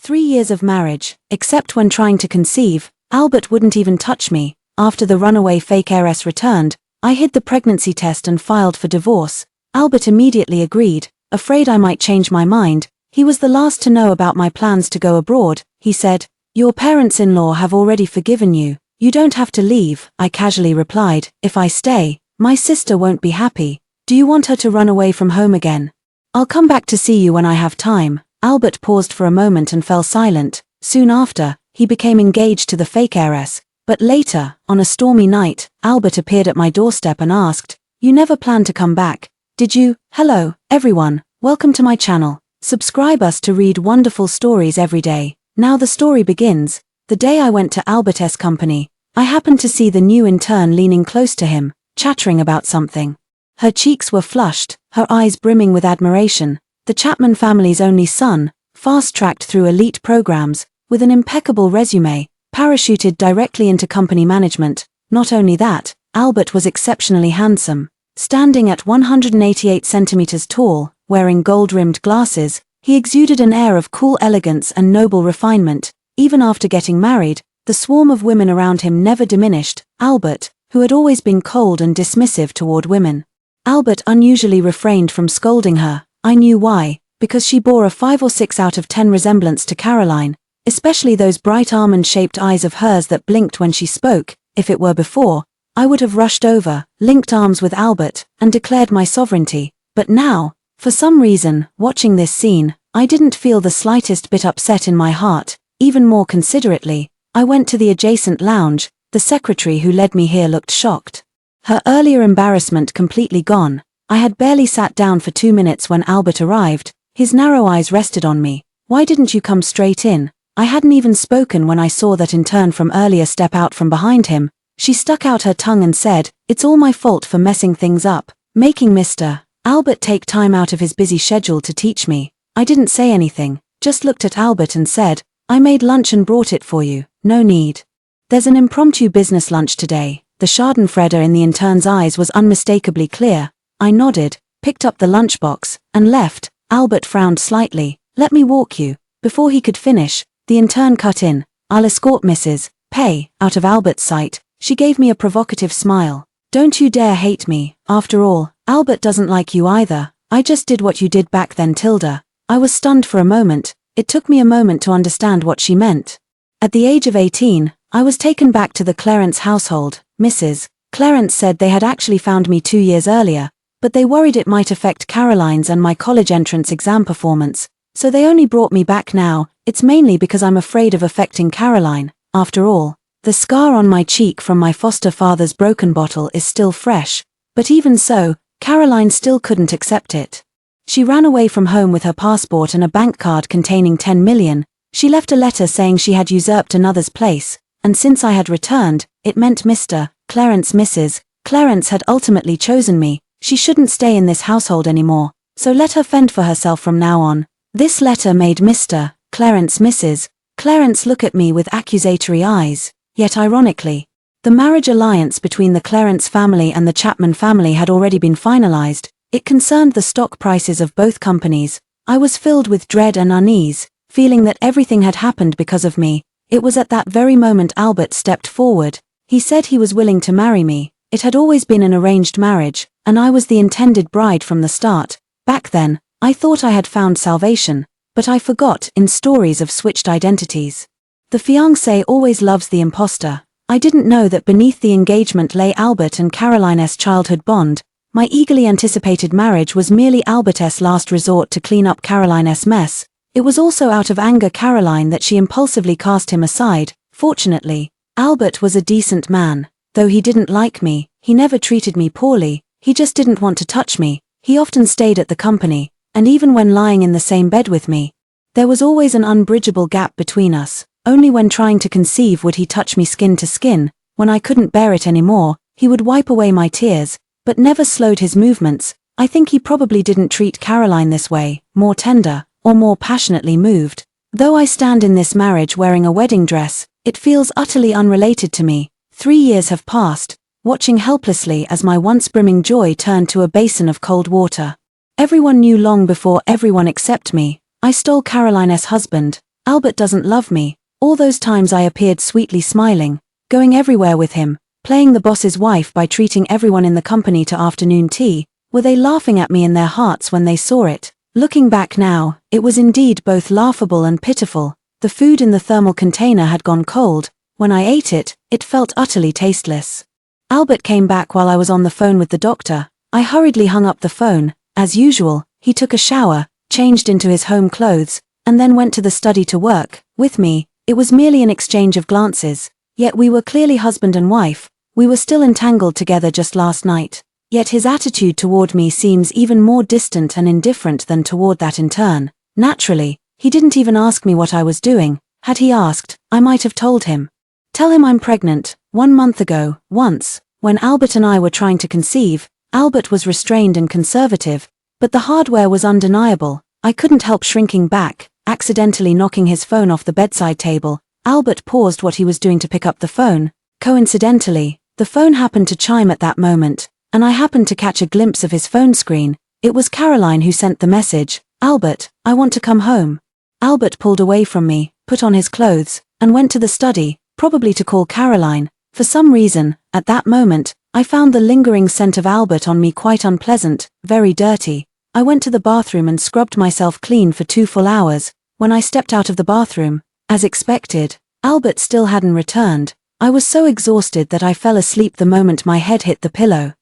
3 years of marriage, except when trying to conceive, Albert wouldn't even touch me. After the runaway fake heiress returned, I hid the pregnancy test and filed for divorce. Albert immediately agreed, afraid I might change my mind. He was the last to know about my plans to go abroad. He said, "Your parents-in-law have already forgiven you. You don't have to leave," I casually replied. "If I stay, my sister won't be happy. Do you want her to run away from home again? I'll come back to see you when I have time." Albert paused for a moment and fell silent. Soon after, he became engaged to the fake heiress. But later, on a stormy night, Albert appeared at my doorstep and asked, "You never planned to come back, did you?" Hello, everyone. Welcome to my channel. Subscribe us to read wonderful stories every day. Now the story begins. The day I went to Albert's company, I happened to see the new intern leaning close to him, chattering about something. Her cheeks were flushed, her eyes brimming with admiration. The Chapman family's only son, fast-tracked through elite programs, with an impeccable resume, parachuted directly into company management. Not only that, Albert was exceptionally handsome. Standing at 188 centimeters tall, wearing gold-rimmed glasses, he exuded an air of cool elegance and noble refinement. Even after getting married, the swarm of women around him never diminished. Albert, who had always been cold and dismissive toward women. Albert unusually refrained from scolding her. I knew why, because she bore a 5 or 6 out of 10 resemblance to Caroline, especially those bright almond-shaped eyes of hers that blinked when she spoke. If it were before, I would have rushed over, linked arms with Albert, and declared my sovereignty. But now, for some reason, watching this scene, I didn't feel the slightest bit upset in my heart. Even more considerately, I went to the adjacent lounge. The secretary who led me here looked shocked. Her earlier embarrassment completely gone. I had barely sat down for 2 minutes when Albert arrived. His narrow eyes rested on me. "Why didn't you come straight in?" I hadn't even spoken when I saw that intern from earlier step out from behind him. She stuck out her tongue and said, "It's all my fault for messing things up, making Mr. Albert take time out of his busy schedule to teach me." I didn't say anything, just looked at Albert and said, "I made lunch and brought it for you, no need." "There's an impromptu business lunch today." The schadenfreude in the intern's eyes was unmistakably clear. I nodded, picked up the lunchbox, and left. Albert frowned slightly. "Let me walk you." Before he could finish, the intern cut in. "I'll escort Mrs. Pay out of Albert's sight." She gave me a provocative smile. "Don't you dare hate me. After all, Albert doesn't like you either. I just did what you did back then, Tilda." I was stunned for a moment. It took me a moment to understand what she meant. At the age of 18, I was taken back to the Clarence household. Mrs. Clarence said they had actually found me 2 years earlier, but they worried it might affect Caroline's and my college entrance exam performance, so they only brought me back now. It's mainly because I'm afraid of affecting Caroline. After all, the scar on my cheek from my foster father's broken bottle is still fresh, but even so, Caroline still couldn't accept it. She ran away from home with her passport and a bank card containing 10 million. She left a letter saying she had usurped another's place, and since I had returned, it meant Mr. Clarence Mrs. Clarence had ultimately chosen me. She shouldn't stay in this household anymore, so let her fend for herself from now on. This letter made Mr. Clarence Mrs. Clarence look at me with accusatory eyes. Yet ironically, the marriage alliance between the Clarence family and the Chapman family had already been finalized. It concerned the stock prices of both companies. I was filled with dread and unease, feeling that everything had happened because of me. It was at that very moment Albert stepped forward. He said he was willing to marry me. It had always been an arranged marriage, and I was the intended bride from the start. Back then, I thought I had found salvation, but I forgot in stories of switched identities. The fiancé always loves the imposter. I didn't know that beneath the engagement lay Albert and Caroline's childhood bond. My eagerly anticipated marriage was merely Albert's last resort to clean up Caroline's mess. It was also out of anger Caroline that she impulsively cast him aside. Fortunately, Albert was a decent man. Though he didn't like me, he never treated me poorly. He just didn't want to touch me. He often stayed at the company, and even when lying in the same bed with me, there was always an unbridgeable gap between us. Only when trying to conceive would he touch me skin to skin. When I couldn't bear it anymore, he would wipe away my tears, but never slowed his movements. I think he probably didn't treat Caroline this way, more tender, or more passionately moved. Though I stand in this marriage wearing a wedding dress, it feels utterly unrelated to me. 3 years have passed, watching helplessly as my once brimming joy turned to a basin of cold water. Everyone knew long before everyone except me. I stole Caroline's husband. Albert doesn't love me. All those times I appeared sweetly smiling, going everywhere with him, playing the boss's wife by treating everyone in the company to afternoon tea, were they laughing at me in their hearts when they saw it? Looking back now, it was indeed both laughable and pitiful. The food in the thermal container had gone cold. When I ate it, it felt utterly tasteless. Albert came back while I was on the phone with the doctor. I hurriedly hung up the phone. As usual, he took a shower, changed into his home clothes, and then went to the study to work. With me, it was merely an exchange of glances. Yet we were clearly husband and wife. We were still entangled together just last night. Yet his attitude toward me seems even more distant and indifferent than toward that in turn. Naturally, he didn't even ask me what I was doing. Had he asked, I might have told him. Tell him I'm pregnant. 1 month ago, once, when Albert and I were trying to conceive, Albert was restrained and conservative, but the hardware was undeniable. I couldn't help shrinking back, accidentally knocking his phone off the bedside table. Albert paused what he was doing to pick up the phone. Coincidentally, the phone happened to chime at that moment, and I happened to catch a glimpse of his phone screen. It was Caroline who sent the message. Albert, I want to come home. Albert pulled away from me, put on his clothes, and went to the study, probably to call Caroline. For some reason, at that moment, I found the lingering scent of Albert on me quite unpleasant, very dirty. I went to the bathroom and scrubbed myself clean for 2 full hours. When I stepped out of the bathroom, as expected, Albert still hadn't returned. I was so exhausted that I fell asleep the moment my head hit the pillow.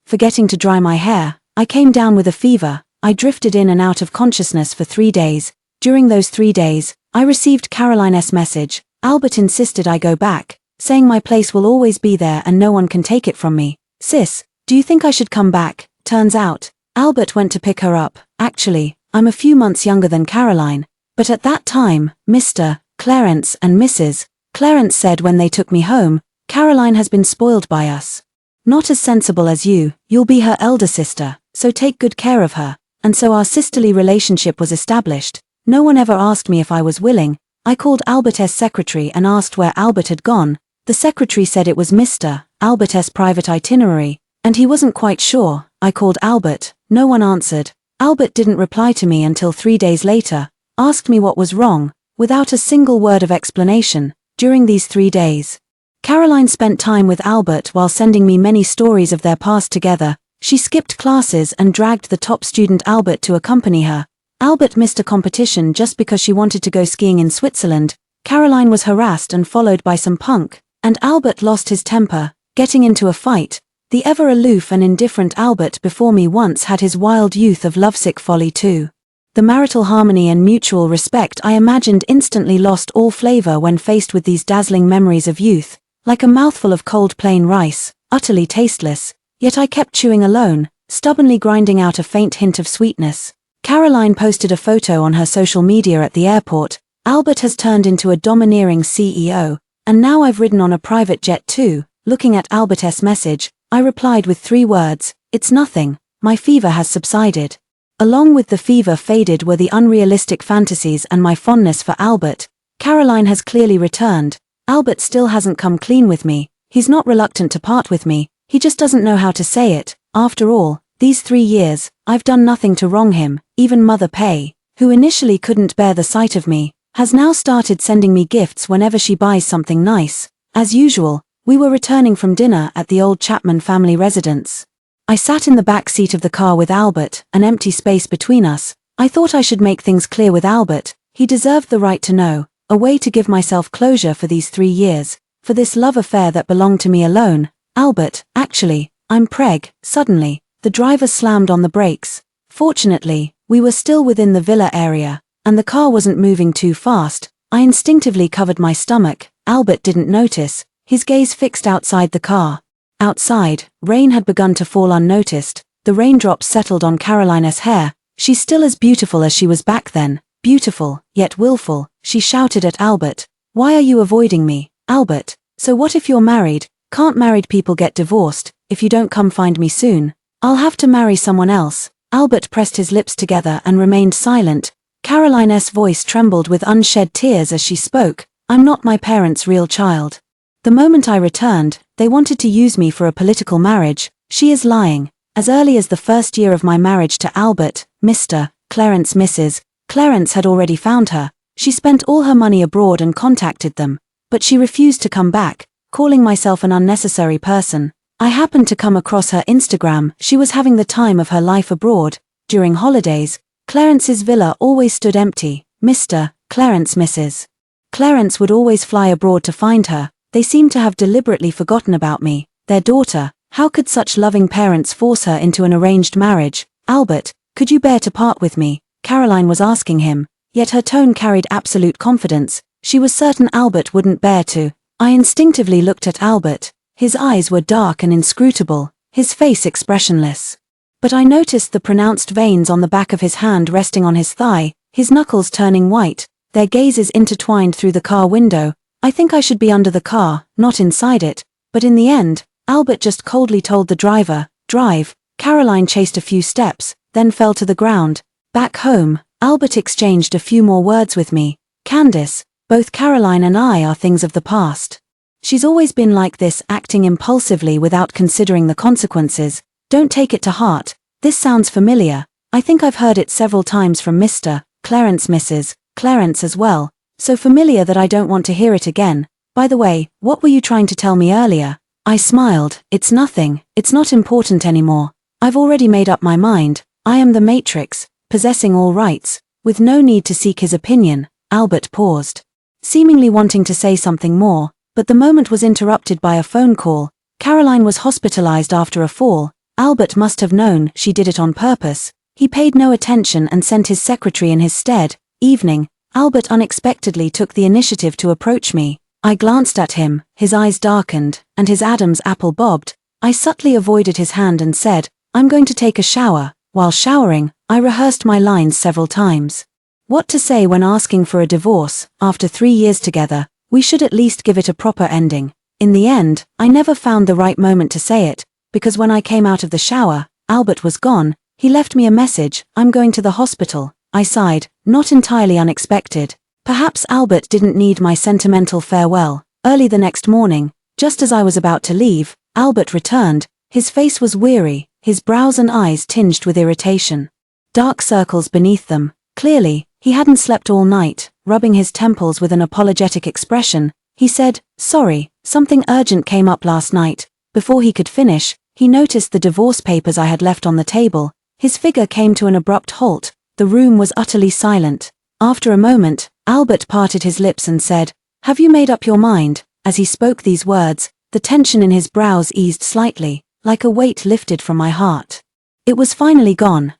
Forgetting to dry my hair, I came down with a fever. I drifted in and out of consciousness for 3 days. During those 3 days, I received Caroline's message. Albert insisted I go back, saying my place will always be there and no one can take it from me. Sis, do you think I should come back? Turns out, Albert went to pick her up. Actually, I'm a few months younger than Caroline, but at that time, Mr. Clarence and Mrs. Clarence said when they took me home, Caroline has been spoiled by us. Not as sensible as you, you'll be her elder sister, so take good care of her. And so our sisterly relationship was established. No one ever asked me if I was willing. I called Albert's secretary and asked where Albert had gone. The secretary said it was Mr. Albert's private itinerary, and he wasn't quite sure. I called Albert. No one answered. Albert didn't reply to me until 3 days later, asked me what was wrong, without a single word of explanation. During these 3 days, Caroline spent time with Albert while sending me many stories of their past together. She skipped classes and dragged the top student Albert to accompany her. Albert missed a competition just because she wanted to go skiing in Switzerland. Caroline was harassed and followed by some punk, and Albert lost his temper, getting into a fight. The ever aloof and indifferent Albert before me once had his wild youth of lovesick folly too. The marital harmony and mutual respect I imagined instantly lost all flavor when faced with these dazzling memories of youth, like a mouthful of cold plain rice, utterly tasteless. Yet I kept chewing alone, stubbornly grinding out a faint hint of sweetness. Caroline posted a photo on her social media at the airport. Albert has turned into a domineering CEO, and now I've ridden on a private jet too. Looking at Albert's message, I replied with 3 words, it's nothing, my fever has subsided. Along with the fever faded were the unrealistic fantasies and my fondness for Albert. Caroline has clearly returned. Albert still hasn't come clean with me. He's not reluctant to part with me. He just doesn't know how to say it. After all, these 3 years, I've done nothing to wrong him. Even Mother Pay, who initially couldn't bear the sight of me, has now started sending me gifts whenever she buys something nice. As usual, we were returning from dinner at the old Chapman family residence. I sat in the back seat of the car with Albert, an empty space between us. I thought I should make things clear with Albert. He deserved the right to know, a way to give myself closure for these 3 years, for this love affair that belonged to me alone. Albert, actually, I'm preg. Suddenly, the driver slammed on the brakes. Fortunately, we were still within the villa area, and the car wasn't moving too fast. I instinctively covered my stomach. Albert didn't notice, his gaze fixed outside the car. Outside, rain had begun to fall unnoticed. The raindrops settled on Caroline's hair. She's still as beautiful as she was back then. Beautiful, yet willful, she shouted at Albert. Why are you avoiding me, Albert? So what if you're married? Can't married people get divorced? If you don't come find me soon, I'll have to marry someone else. Albert pressed his lips together and remained silent. Caroline's voice trembled with unshed tears as she spoke. I'm not my parents' real child. The moment I returned, they wanted to use me for a political marriage. She is lying. As early as the first year of my marriage to Albert, Mr. Clarence Mrs. Clarence had already found her. She spent all her money abroad and contacted them, but she refused to come back, calling myself an unnecessary person. I happened to come across her Instagram. She was having the time of her life abroad. During holidays, Clarence's villa always stood empty. Mr. Clarence, Mrs. Clarence would always fly abroad to find her. They seemed to have deliberately forgotten about me, their daughter. How could such loving parents force her into an arranged marriage? Albert, could you bear to part with me? Caroline was asking him, yet her tone carried absolute confidence. She was certain Albert wouldn't bear to. I instinctively looked at Albert. His eyes were dark and inscrutable, his face expressionless. But I noticed the pronounced veins on the back of his hand resting on his thigh, his knuckles turning white, their gazes intertwined through the car window. I think I should be under the car, not inside it. But in the end, Albert just coldly told the driver, "Drive." Caroline chased a few steps, then fell to the ground. Back home, Albert exchanged a few more words with me. "Candice, both Caroline and I are things of the past. She's always been like this, acting impulsively without considering the consequences. Don't take it to heart. This sounds familiar. I think I've heard it several times from Mr. Clarence, Mrs. Clarence as well. So familiar that I don't want to hear it again. By the way, what were you trying to tell me earlier?" I smiled. "It's nothing. It's not important anymore. I've already made up my mind. I am the Matrix, possessing all rights, with no need to seek his opinion." Albert paused, seemingly wanting to say something more, but the moment was interrupted by a phone call. Caroline was hospitalized after a fall. Albert must have known she did it on purpose. He paid no attention and sent his secretary in his stead. Evening, Albert unexpectedly took the initiative to approach me. I glanced at him, his eyes darkened, and his Adam's apple bobbed. I subtly avoided his hand and said, "I'm going to take a shower." While showering, I rehearsed my lines several times. What to say when asking for a divorce? After 3 years together, we should at least give it a proper ending. In the end, I never found the right moment to say it, because when I came out of the shower, Albert was gone. He left me a message, "I'm going to the hospital." I sighed, not entirely unexpected. Perhaps Albert didn't need my sentimental farewell. Early the next morning, just as I was about to leave, Albert returned. His face was weary, his brows and eyes tinged with irritation. Dark circles beneath them. Clearly, he hadn't slept all night. Rubbing his temples with an apologetic expression, he said, "Sorry, something urgent came up last night." Before he could finish, he noticed the divorce papers I had left on the table. His figure came to an abrupt halt. The room was utterly silent. After a moment, Albert parted his lips and said, "Have you made up your mind?" As he spoke these words, the tension in his brows eased slightly, like a weight lifted from my heart. It was finally gone.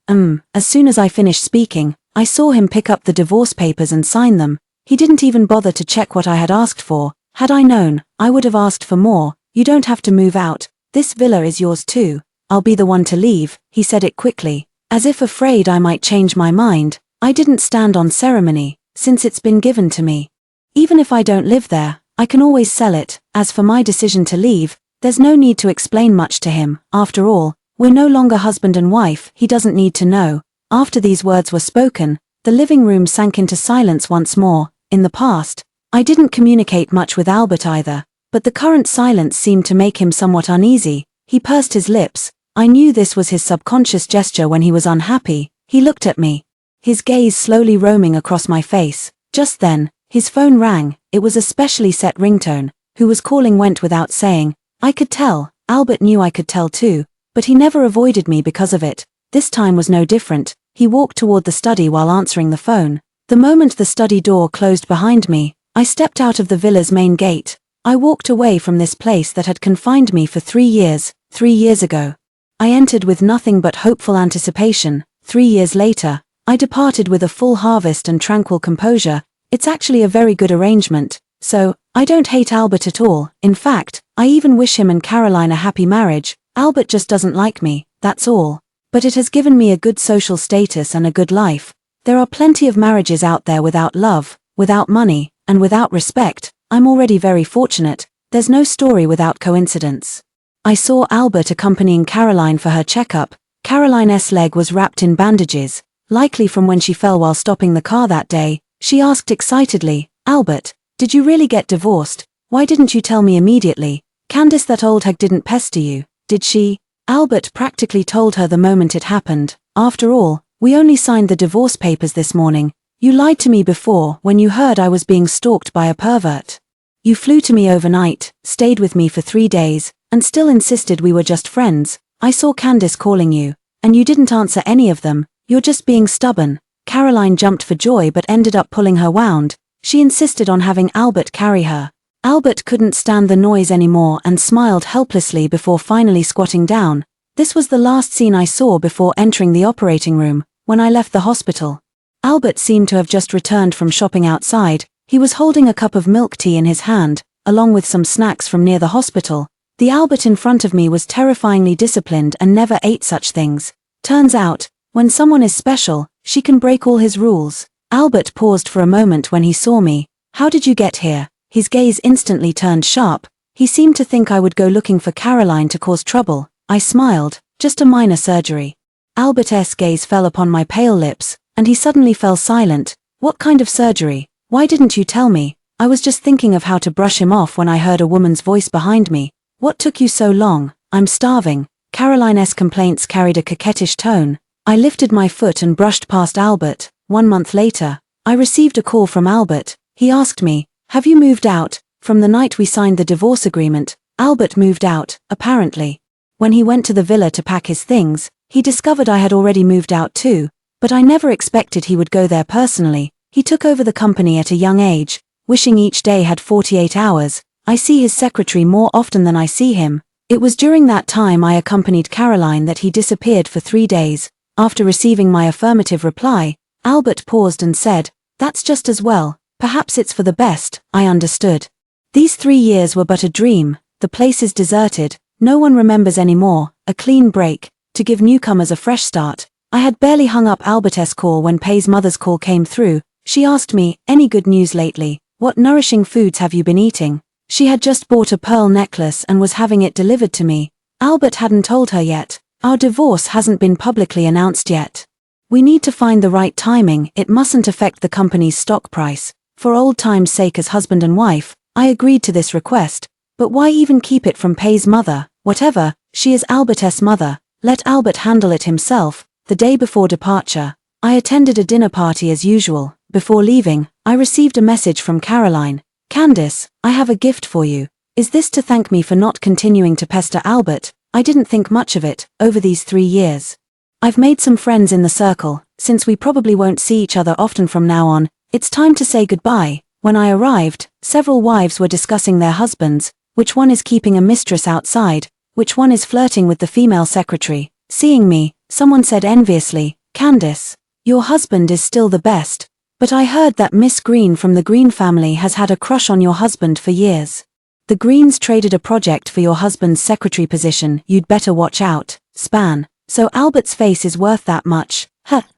As soon as I finished speaking, I saw him pick up the divorce papers and sign them. He didn't even bother to check what I had asked for. Had I known, I would have asked for more. "You don't have to move out. This villa is yours too. I'll be the one to leave." He said it quickly, as if afraid I might change my mind. I didn't stand on ceremony, since it's been given to me. Even if I don't live there, I can always sell it. As for my decision to leave, there's no need to explain much to him. After all, we're no longer husband and wife. He doesn't need to know. After these words were spoken, the living room sank into silence once more. In the past, I didn't communicate much with Albert either, but the current silence seemed to make him somewhat uneasy. He pursed his lips. I knew this was his subconscious gesture when he was unhappy. He looked at me, his gaze slowly roaming across my face. Just then, his phone rang. It was a specially set ringtone. Who was calling went without saying. I could tell. Albert knew I could tell too, but he never avoided me because of it. This time was no different. He walked toward the study while answering the phone. The moment the study door closed behind me, I stepped out of the villa's main gate. I walked away from this place that had confined me for 3 years. 3 years ago, I entered with nothing but hopeful anticipation. 3 years later, I departed with a full harvest and tranquil composure. It's actually a very good arrangement. So, I don't hate Albert at all. In fact, I even wish him and Caroline a happy marriage. Albert just doesn't like me, that's all. But it has given me a good social status and a good life. There are plenty of marriages out there without love, without money, and without respect. I'm already very fortunate. There's no story without coincidence. I saw Albert accompanying Caroline for her checkup. Caroline's leg was wrapped in bandages, likely from when she fell while stopping the car that day. She asked excitedly, "Albert, did you really get divorced? Why didn't you tell me immediately? Candice, that old hag, didn't pester you, did she?" Albert practically told her the moment it happened. "After all, we only signed the divorce papers this morning. You lied to me before when you heard I was being stalked by a pervert. You flew to me overnight, stayed with me for 3 days, and still insisted we were just friends. I saw Candace calling you, and you didn't answer any of them. You're just being stubborn. Caroline jumped for joy but ended up pulling her wound. She insisted on having Albert carry her. Albert couldn't stand the noise anymore and smiled helplessly before finally squatting down. This was the last scene I saw before entering the operating room, when I left the hospital. Albert seemed to have just returned from shopping outside. He was holding a cup of milk tea in his hand, along with some snacks from near the hospital. The Albert in front of me was terrifyingly disciplined and never ate such things. Turns out, when someone is special, she can break all his rules. Albert paused for a moment when he saw me. How did you get here? His gaze instantly turned sharp. He seemed to think I would go looking for Caroline to cause trouble. I smiled. Just a minor surgery. Albert's gaze fell upon my pale lips, and he suddenly fell silent. What kind of surgery? Why didn't you tell me? I was just thinking of how to brush him off when I heard a woman's voice behind me. What took you so long? I'm starving. Caroline's complaints carried a coquettish tone. I lifted my foot and brushed past Albert. 1 month later, I received a call from Albert. He asked me, "Have you moved out?" From the night we signed the divorce agreement, Albert moved out, apparently. When he went to the villa to pack his things, he discovered I had already moved out too, but I never expected he would go there personally. He took over the company at a young age, wishing each day had 48 hours. I see his secretary more often than I see him. It was during that time I accompanied Caroline that he disappeared for 3 days. After receiving my affirmative reply, Albert paused and said, "That's just as well. Perhaps it's for the best." I understood. These 3 years were but a dream. The place is deserted. No one remembers anymore. A clean break, to give newcomers a fresh start. I had barely hung up Albert's call when Pay's mother's call came through. She asked me, "Any good news lately? What nourishing foods have you been eating?" She had just bought a pearl necklace and was having it delivered to me. Albert hadn't told her yet. Our divorce hasn't been publicly announced yet. We need to find the right timing. It mustn't affect the company's stock price. For old time's sake, as husband and wife, I agreed to this request. But why even keep it from Pay's mother? Whatever, she is Albert's mother. Let Albert handle it himself. The day before departure, I attended a dinner party as usual. Before leaving, I received a message from Caroline. "Candace, I have a gift for you. Is this to thank me for not continuing to pester Albert?" I didn't think much of it. Over these 3 years, I've made some friends in the circle. Since we probably won't see each other often from now on, it's time to say goodbye. When I arrived, several wives were discussing their husbands. Which one is keeping a mistress outside? Which one is flirting with the female secretary? Seeing me, someone said enviously, "Candace, your husband is still the best. But I heard that Miss Green from the Green family has had a crush on your husband for years. The Greens traded a project for your husband's secretary position. You'd better watch out." Span. So Albert's face is worth that much.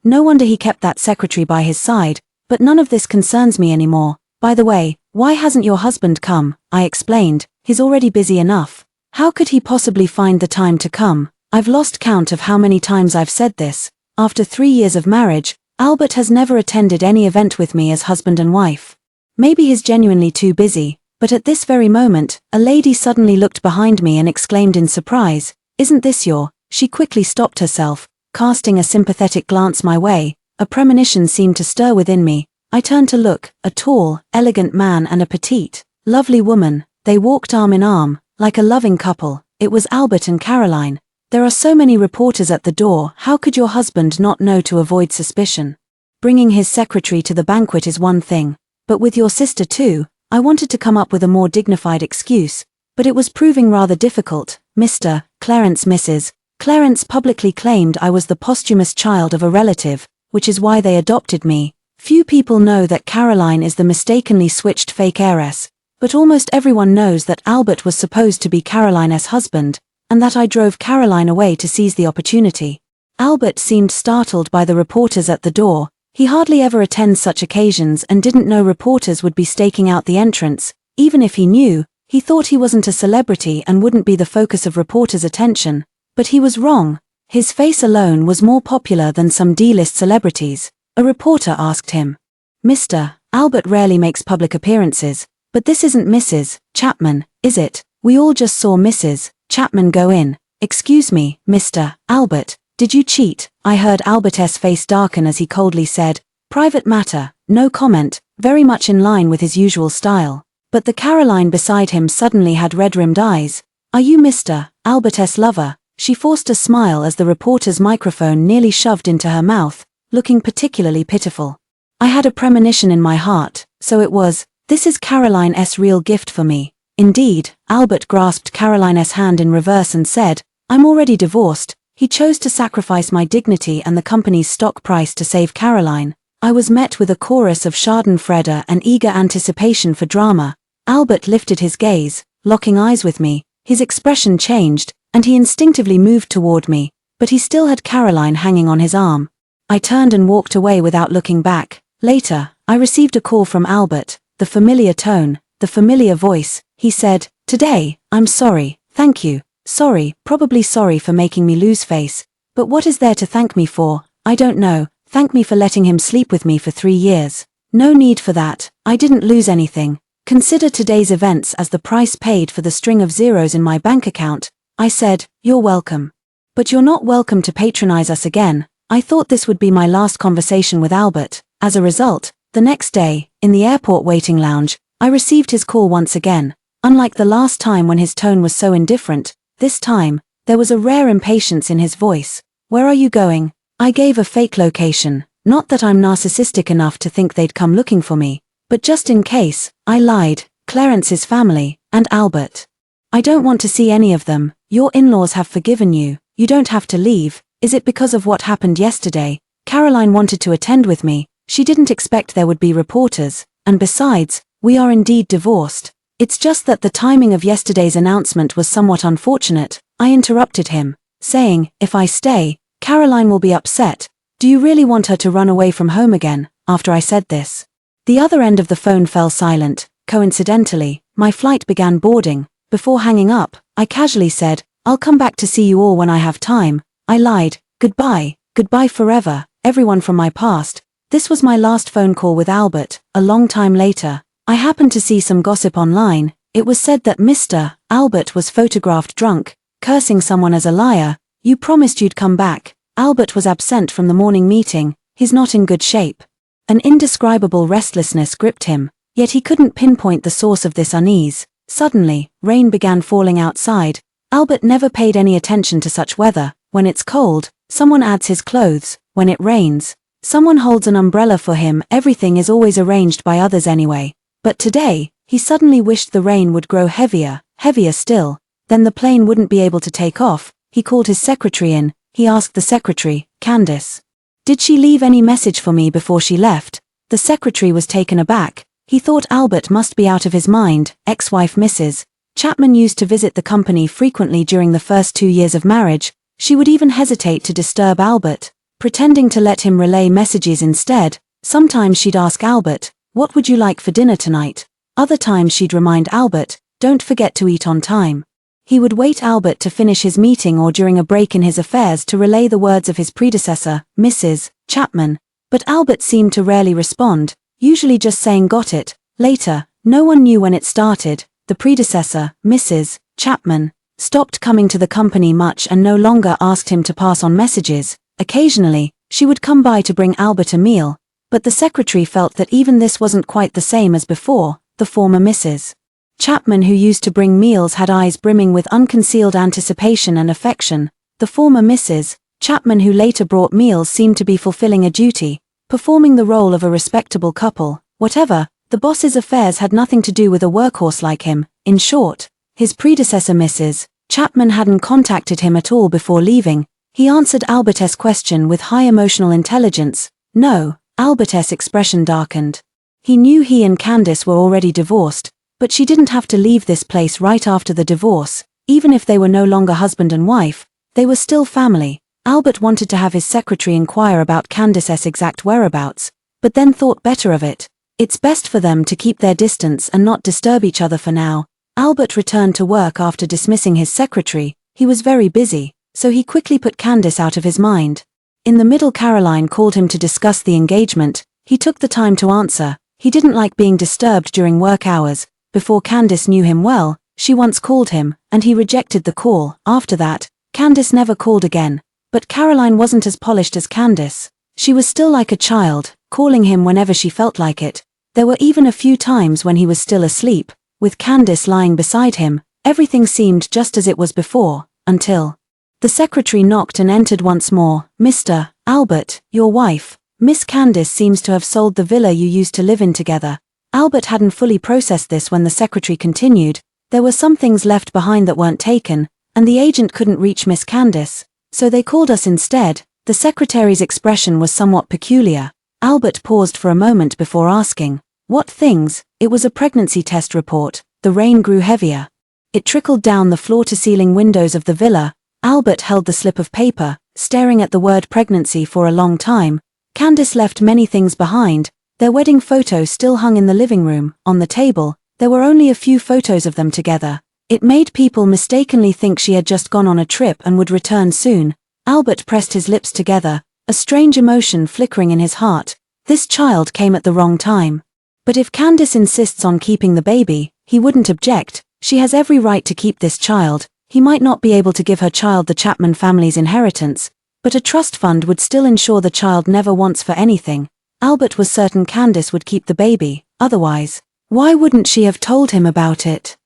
No wonder he kept that secretary by his side. But none of this concerns me anymore. By the way, why hasn't your husband come? I explained. He's already busy enough. How could he possibly find the time to come? I've lost count of how many times I've said this. After 3 years of marriage, Albert has never attended any event with me as husband and wife. Maybe he's genuinely too busy, but at this very moment, a lady suddenly looked behind me and exclaimed in surprise, "Isn't this your?" She quickly stopped herself, casting a sympathetic glance my way. A premonition seemed to stir within me. I turned to look. A tall, elegant man and a petite, lovely woman. They walked arm in arm, like a loving couple. It was Albert and Caroline. "There are so many reporters at the door. How could your husband not know to avoid suspicion? Bringing his secretary to the banquet is one thing, but with your sister too." I wanted to come up with a more dignified excuse, but it was proving rather difficult. "Mr. Clarence, Mrs. Clarence publicly claimed I was the posthumous child of a relative, which is why they adopted me. Few people know that Caroline is the mistakenly switched fake heiress, but almost everyone knows that Albert was supposed to be Caroline's husband, and that I drove Caroline away to seize the opportunity." Albert seemed startled by the reporters at the door. He hardly ever attends such occasions and didn't know reporters would be staking out the entrance. Even if he knew, he thought he wasn't a celebrity and wouldn't be the focus of reporters' attention. But he was wrong. His face alone was more popular than some D-list celebrities. A reporter asked him, "Mr. Albert rarely makes public appearances, but this isn't Mrs. Chapman, is it? We all just saw Mrs. Chapman go in." "Excuse me, Mr. Albert, did you cheat?" I heard Albert's face darken as he coldly said, "Private matter, no comment, very much in line with his usual style. But the Caroline beside him suddenly had red-rimmed eyes. "Are you Mr. Albert S. Lover?" She forced a smile as the reporter's microphone nearly shoved into her mouth, looking particularly pitiful. I had a premonition in my heart, so it was, "This is Caroline S.'s real gift for me." Indeed, Albert grasped Caroline S.'s hand in reverse and said, "I'm already divorced." He chose to sacrifice my dignity and the company's stock price to save Caroline. I was met with a chorus of schadenfreude and eager anticipation for drama. Albert lifted his gaze, locking eyes with me. His expression changed, and he instinctively moved toward me, but he still had Caroline hanging on his arm. I turned and walked away without looking back. Later, I received a call from Albert, the familiar tone, the familiar voice. He said, "Today, I'm sorry, thank you, sorry, probably sorry for making me lose face. But what is there to thank me for? I don't know, thank me for letting him sleep with me for 3 years. No need for that, I didn't lose anything. Consider today's events as the price paid for the string of zeros in my bank account." I said, "You're welcome. But you're not welcome to patronize us again." I thought this would be my last conversation with Albert. As a result, the next day, in the airport waiting lounge, I received his call once again. Unlike the last time when his tone was so indifferent, this time, there was a rare impatience in his voice. "Where are you going?" I gave a fake location. Not that I'm narcissistic enough to think they'd come looking for me, but just in case, I lied. "Clarence's family, and Albert. I don't want to see any of them. Your in-laws have forgiven you. You don't have to leave." Is it because of what happened yesterday? Caroline wanted to attend with me. She didn't expect there would be reporters, and besides, we are indeed divorced. It's just that the timing of yesterday's announcement was somewhat unfortunate. I interrupted him, saying, "If I stay, Caroline will be upset. Do you really want her to run away from home again?" After I said this, the other end of the phone fell silent. Coincidentally, my flight began boarding. Before hanging up, I casually said, "I'll come back to see you all when I have time." I lied. Goodbye, goodbye forever, everyone from my past. This was my last phone call with Albert. A long time later, I happened to see some gossip online. It was said that Mr. Albert was photographed drunk, cursing someone as a liar. "You promised you'd come back." Albert was absent from the morning meeting. He's not in good shape. An indescribable restlessness gripped him, yet he couldn't pinpoint the source of this unease. Suddenly, rain began falling outside. Albert never paid any attention to such weather. When it's cold, someone adds his clothes. When it rains, someone holds an umbrella for him. Everything is always arranged by others anyway. But today, he suddenly wished the rain would grow heavier, heavier still. Then the plane wouldn't be able to take off. He called his secretary in. He asked the secretary, "Candice, did she leave any message for me before she left?" The secretary was taken aback. He thought Albert must be out of his mind. Ex-wife Mrs. Chapman used to visit the company frequently during the first 2 years of marriage. She would even hesitate to disturb Albert, pretending to let him relay messages instead. Sometimes she'd ask Albert, "What would you like for dinner tonight?" Other times she'd remind Albert, "Don't forget to eat on time." He would wait Albert to finish his meeting or during a break in his affairs to relay the words of his predecessor, Mrs. Chapman. But Albert seemed to rarely respond, usually just saying "got it." Later, no one knew when it started. The predecessor, Mrs. Chapman, stopped coming to the company much and no longer asked him to pass on messages. Occasionally, she would come by to bring Albert a meal, but the secretary felt that even this wasn't quite the same as before. The former Mrs. Chapman who used to bring meals had eyes brimming with unconcealed anticipation and affection. The former Mrs. Chapman who later brought meals seemed to be fulfilling a duty, performing the role of a respectable couple. Whatever, the boss's affairs had nothing to do with a workhorse like him. In short, his predecessor Mrs. Chapman hadn't contacted him at all before leaving. He answered Albert's question with high emotional intelligence. "No." Albert's expression darkened. He knew he and Candice were already divorced, but she didn't have to leave this place right after the divorce. Even if they were no longer husband and wife, they were still family. Albert wanted to have his secretary inquire about Candice's exact whereabouts, but then thought better of it. It's best for them to keep their distance and not disturb each other for now. Albert returned to work after dismissing his secretary. He was very busy, so he quickly put Candice out of his mind. In the middle, Caroline called him to discuss the engagement. He took the time to answer. He didn't like being disturbed during work hours. Before Candice knew him well, she once called him, and he rejected the call. After that, Candice never called again. But Caroline wasn't as polished as Candice. She was still like a child, calling him whenever she felt like it. There were even a few times when he was still asleep, with Candace lying beside him. Everything seemed just as it was before, until the secretary knocked and entered once more. "Mr. Albert, your wife, Miss Candace, seems to have sold the villa you used to live in together." Albert hadn't fully processed this when the secretary continued. "There were some things left behind that weren't taken, and the agent couldn't reach Miss Candace, so they called us instead." The secretary's expression was somewhat peculiar. Albert paused for a moment before asking, "What things?" It was a pregnancy test report. The rain grew heavier. It trickled down the floor-to-ceiling windows of the villa. Albert held the slip of paper, staring at the word pregnancy for a long time. Candace left many things behind. Their wedding photo still hung in the living room. On the table, there were only a few photos of them together. It made people mistakenly think she had just gone on a trip and would return soon. Albert pressed his lips together, a strange emotion flickering in his heart. This child came at the wrong time. But if Candace insists on keeping the baby, he wouldn't object. She has every right to keep this child. He might not be able to give her child the Chapman family's inheritance, but a trust fund would still ensure the child never wants for anything. Albert was certain Candace would keep the baby, otherwise, why wouldn't she have told him about it?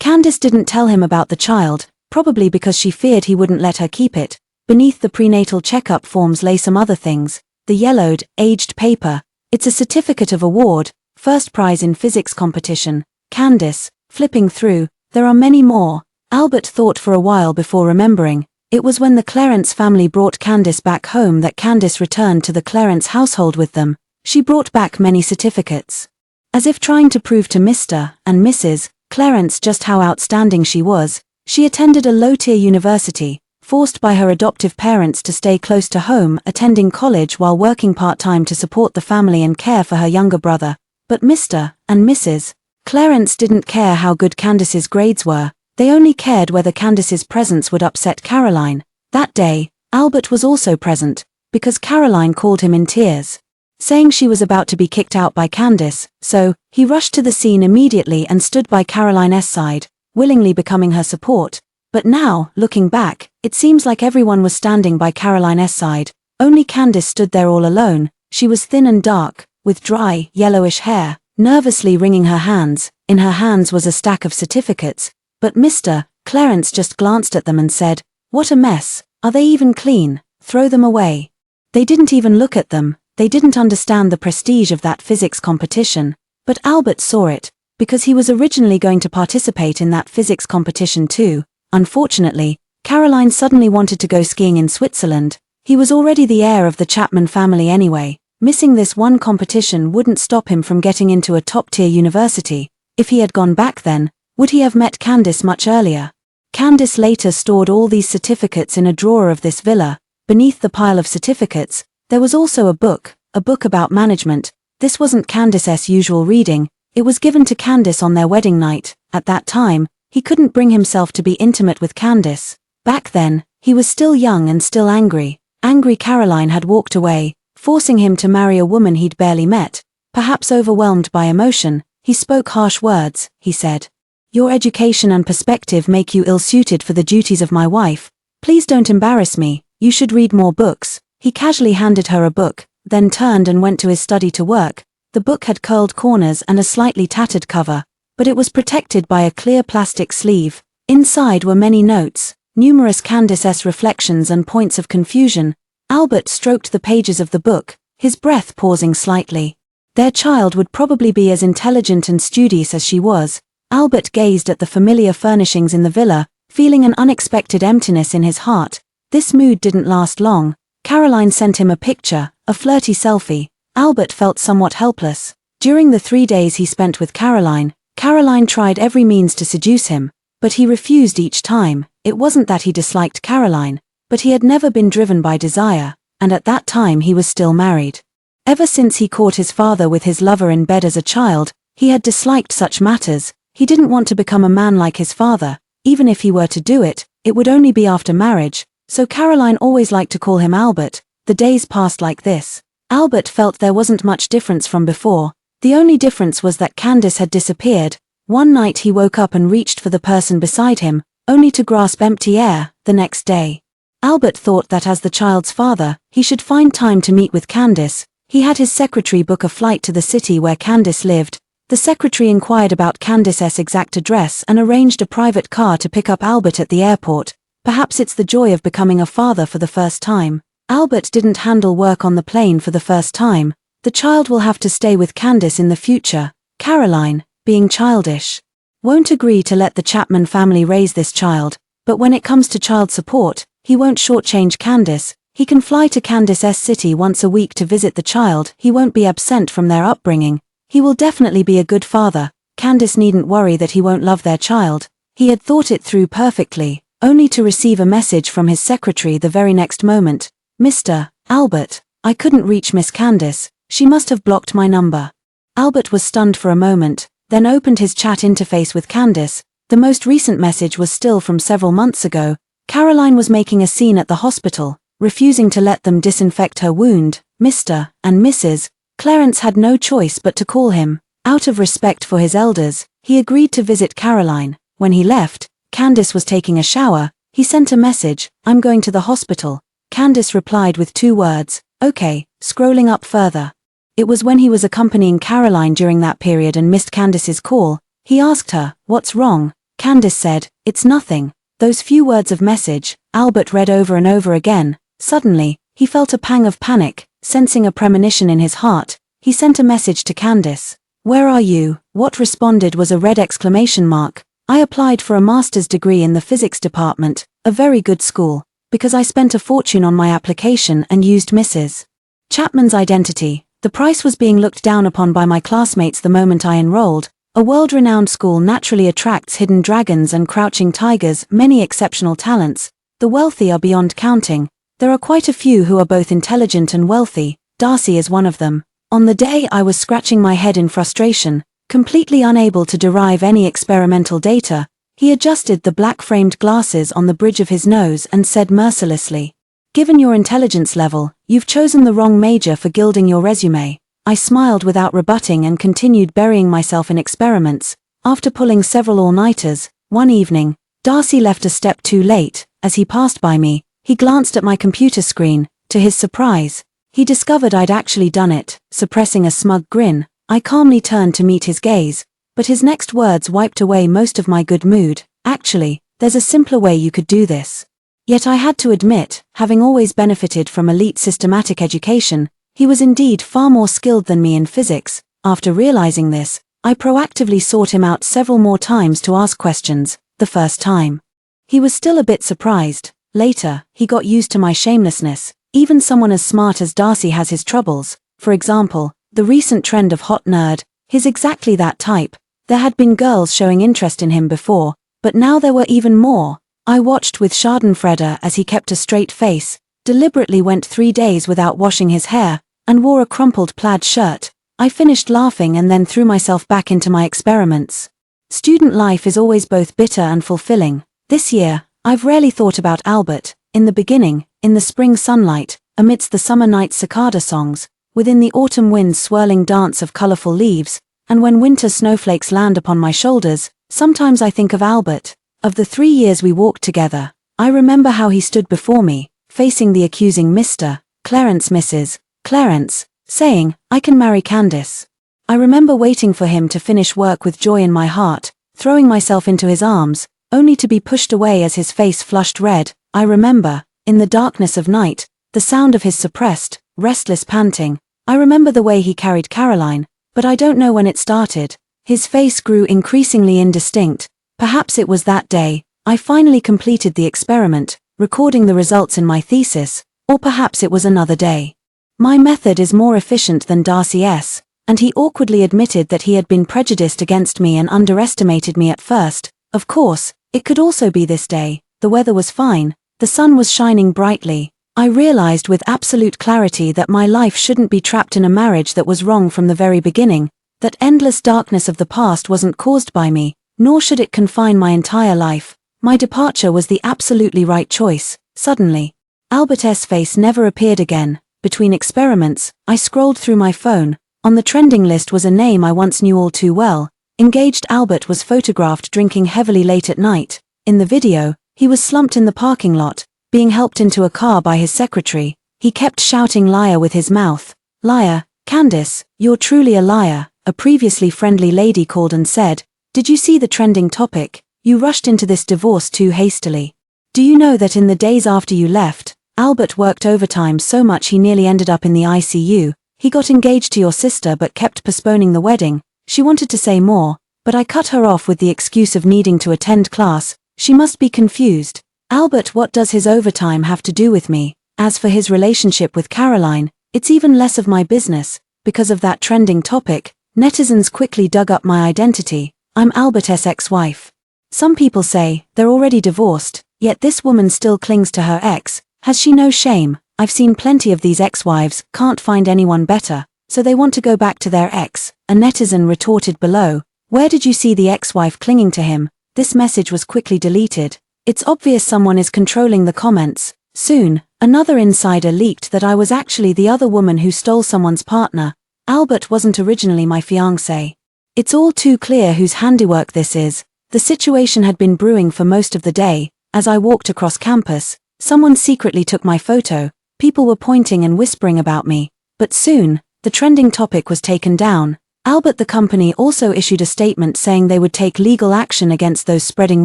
Candace didn't tell him about the child, probably because she feared he wouldn't let her keep it. Beneath the prenatal checkup forms lay some other things. The yellowed, aged paper. "It's a certificate of award, first prize in physics competition." Candace, flipping through, "There are many more." Albert thought for a while before remembering. It was when the Clarence family brought Candace back home that Candace returned to the Clarence household with them. She brought back many certificates. As if trying to prove to Mr. and Mrs. Clarence just how outstanding she was, she attended a low-tier university, forced by her adoptive parents to stay close to home, attending college while working part-time to support the family and care for her younger brother. But Mr. and Mrs. Clarence didn't care how good Candace's grades were. They only cared whether Candace's presence would upset Caroline. That day, Albert was also present, because Caroline called him in tears, saying she was about to be kicked out by Candace, so he rushed to the scene immediately and stood by Caroline's side, willingly becoming her support. But now, looking back, it seems like everyone was standing by Caroline's side. Only Candace stood there all alone. She was thin and dark, with dry, yellowish hair, nervously wringing her hands. In her hands was a stack of certificates. But Mr. Clarence just glanced at them and said, "What a mess. Are they even clean? Throw them away." They didn't even look at them. They didn't understand the prestige of that physics competition. But Albert saw it, because he was originally going to participate in that physics competition too. Unfortunately, Caroline suddenly wanted to go skiing in Switzerland. He was already the heir of the Chapman family anyway. Missing this one competition wouldn't stop him from getting into a top-tier university. If he had gone back then, would he have met Candace much earlier? Candace later stored all these certificates in a drawer of this villa. Beneath the pile of certificates, there was also a book about management. This wasn't Candace's usual reading. It was given to Candace on their wedding night. At that time, he couldn't bring himself to be intimate with Candace. Back then, he was still young and still angry. Angry Caroline had walked away, forcing him to marry a woman he'd barely met. Perhaps overwhelmed by emotion, he spoke harsh words. He said, "Your education and perspective make you ill-suited for the duties of my wife. Please don't embarrass me. You should read more books." He casually handed her a book, then turned and went to his study to work. The book had curled corners and a slightly tattered cover, but it was protected by a clear plastic sleeve. Inside were many notes, numerous Candace's reflections and points of confusion. Albert stroked the pages of the book, his breath pausing slightly. Their child would probably be as intelligent and studious as she was. Albert gazed at the familiar furnishings in the villa, feeling an unexpected emptiness in his heart. This mood didn't last long. Caroline sent him a picture, a flirty selfie. Albert felt somewhat helpless. During the 3 days he spent with Caroline, Caroline tried every means to seduce him, but he refused each time. It wasn't that he disliked Caroline, but he had never been driven by desire, and at that time he was still married. Ever since he caught his father with his lover in bed as a child, he had disliked such matters. He didn't want to become a man like his father. Even if he were to do it, it would only be after marriage, so Caroline always liked to call him Albert. The days passed like this. Albert felt there wasn't much difference from before. The only difference was that Candace had disappeared. One night he woke up and reached for the person beside him, only to grasp empty air. The next day, Albert thought that as the child's father, he should find time to meet with Candace. He had his secretary book a flight to the city where Candice lived. The secretary inquired about Candice's exact address and arranged a private car to pick up Albert at the airport. Perhaps it's the joy of becoming a father for the first time. Albert didn't handle work on the plane for the first time. The child will have to stay with Candice in the future. Caroline, being childish, won't agree to let the Chapman family raise this child, but when it comes to child support, he won't shortchange Candice. He can fly to Candice's city once a week to visit the child. He won't be absent from their upbringing. He will definitely be a good father. Candice needn't worry that he won't love their child. He had thought it through perfectly, only to receive a message from his secretary the very next moment. Mr. Albert, I couldn't reach Miss Candice. She must have blocked my number. Albert was stunned for a moment, then opened his chat interface with Candice. The most recent message was still from several months ago. Caroline was making a scene at the hospital, refusing to let them disinfect her wound. Mr. and Mrs. Clarence had no choice but to call him. Out of respect for his elders, he agreed to visit Caroline. When he left, Candice was taking a shower. He sent a message, "I'm going to the hospital." Candice replied with 2 words, "Okay." Scrolling up further. It was when he was accompanying Caroline during that period and missed Candice's call. He asked her, "What's wrong?" Candice said, "It's nothing." Those few words of message, Albert read over and over again. Suddenly, he felt a pang of panic, sensing a premonition in his heart. He sent a message to Candice. "Where are you?" What responded was a red exclamation mark. "I applied for a master's degree in the physics department, a very good school, because I spent a fortune on my application and used Mrs. Chapman's identity. The price was being looked down upon by my classmates the moment I enrolled. A world-renowned school naturally attracts hidden dragons and crouching tigers, many exceptional talents. The wealthy are beyond counting. There are quite a few who are both intelligent and wealthy. Darcy is one of them." On the day I was scratching my head in frustration, completely unable to derive any experimental data, he adjusted the black-framed glasses on the bridge of his nose and said mercilessly, "Given your intelligence level, you've chosen the wrong major for gilding your resume." I smiled without rebutting and continued burying myself in experiments. After pulling several all-nighters, one evening, Darcy left a step too late. As he passed by me, he glanced at my computer screen. To his surprise, he discovered I'd actually done it. Suppressing a smug grin, I calmly turned to meet his gaze, but his next words wiped away most of my good mood. "Actually, there's a simpler way you could do this." Yet I had to admit, having always benefited from elite systematic education, he was indeed far more skilled than me in physics. After realizing this, I proactively sought him out several more times to ask questions. The first time, he was still a bit surprised. Later, he got used to my shamelessness. Even someone as smart as Darcy has his troubles. For example, the recent trend of hot nerd. He's exactly that type. There had been girls showing interest in him before, but now there were even more. I watched with schadenfreude as he kept a straight face, deliberately went 3 days without washing his hair, and wore a crumpled plaid shirt. I finished laughing and then threw myself back into my experiments. Student life is always both bitter and fulfilling. This year, I've rarely thought about Albert. In the beginning, in the spring sunlight, amidst the summer night cicada songs, within the autumn wind's swirling dance of colorful leaves, and when winter snowflakes land upon my shoulders, sometimes I think of Albert. Of the 3 years we walked together, I remember how he stood before me, facing the accusing Mr. Clarence, Mrs. Clarence, saying, "I can marry Candice." I remember waiting for him to finish work with joy in my heart, throwing myself into his arms, only to be pushed away as his face flushed red. I remember, in the darkness of night, the sound of his suppressed, restless panting. I remember the way he carried Caroline, but I don't know when it started. His face grew increasingly indistinct. Perhaps it was that day I finally completed the experiment, recording the results in my thesis, or perhaps it was another day. My method is more efficient than Darcy's, and he awkwardly admitted that he had been prejudiced against me and underestimated me at first. Of course, it could also be this day. The weather was fine, the sun was shining brightly. I realized with absolute clarity that my life shouldn't be trapped in a marriage that was wrong from the very beginning, that endless darkness of the past wasn't caused by me, nor should it confine my entire life. My departure was the absolutely right choice. Suddenly, Albert's face never appeared again. Between experiments, I scrolled through my phone. On the trending list was a name I once knew all too well. Engaged Albert was photographed drinking heavily late at night. In the video, he was slumped in the parking lot, being helped into a car by his secretary. He kept shouting "liar" with his mouth. Liar, Candice, you're truly a liar, a previously friendly lady called and said, did you see the trending topic? You rushed into this divorce too hastily. Do you know that in the days after you left, Albert worked overtime so much he nearly ended up in the ICU, he got engaged to your sister but kept postponing the wedding. She wanted to say more, but I cut her off with the excuse of needing to attend class. She must be confused. Albert, what does his overtime have to do with me? As for his relationship with Caroline, it's even less of my business. Because of that trending topic, netizens quickly dug up my identity. I'm Albert's ex-wife. Some people say they're already divorced, yet this woman still clings to her ex. Has she no shame? I've seen plenty of these ex-wives can't find anyone better, so they want to go back to their ex. A netizen retorted below, where did you see the ex-wife clinging to him? This message was quickly deleted. It's obvious someone is controlling the comments. Soon, another insider leaked that I was actually the other woman who stole someone's partner. Albert wasn't originally my fiancé. It's all too clear whose handiwork this is. The situation had been brewing for most of the day. As I walked across campus, someone secretly took my photo. People were pointing and whispering about me. But soon, the trending topic was taken down. Albert, the company, also issued a statement saying they would take legal action against those spreading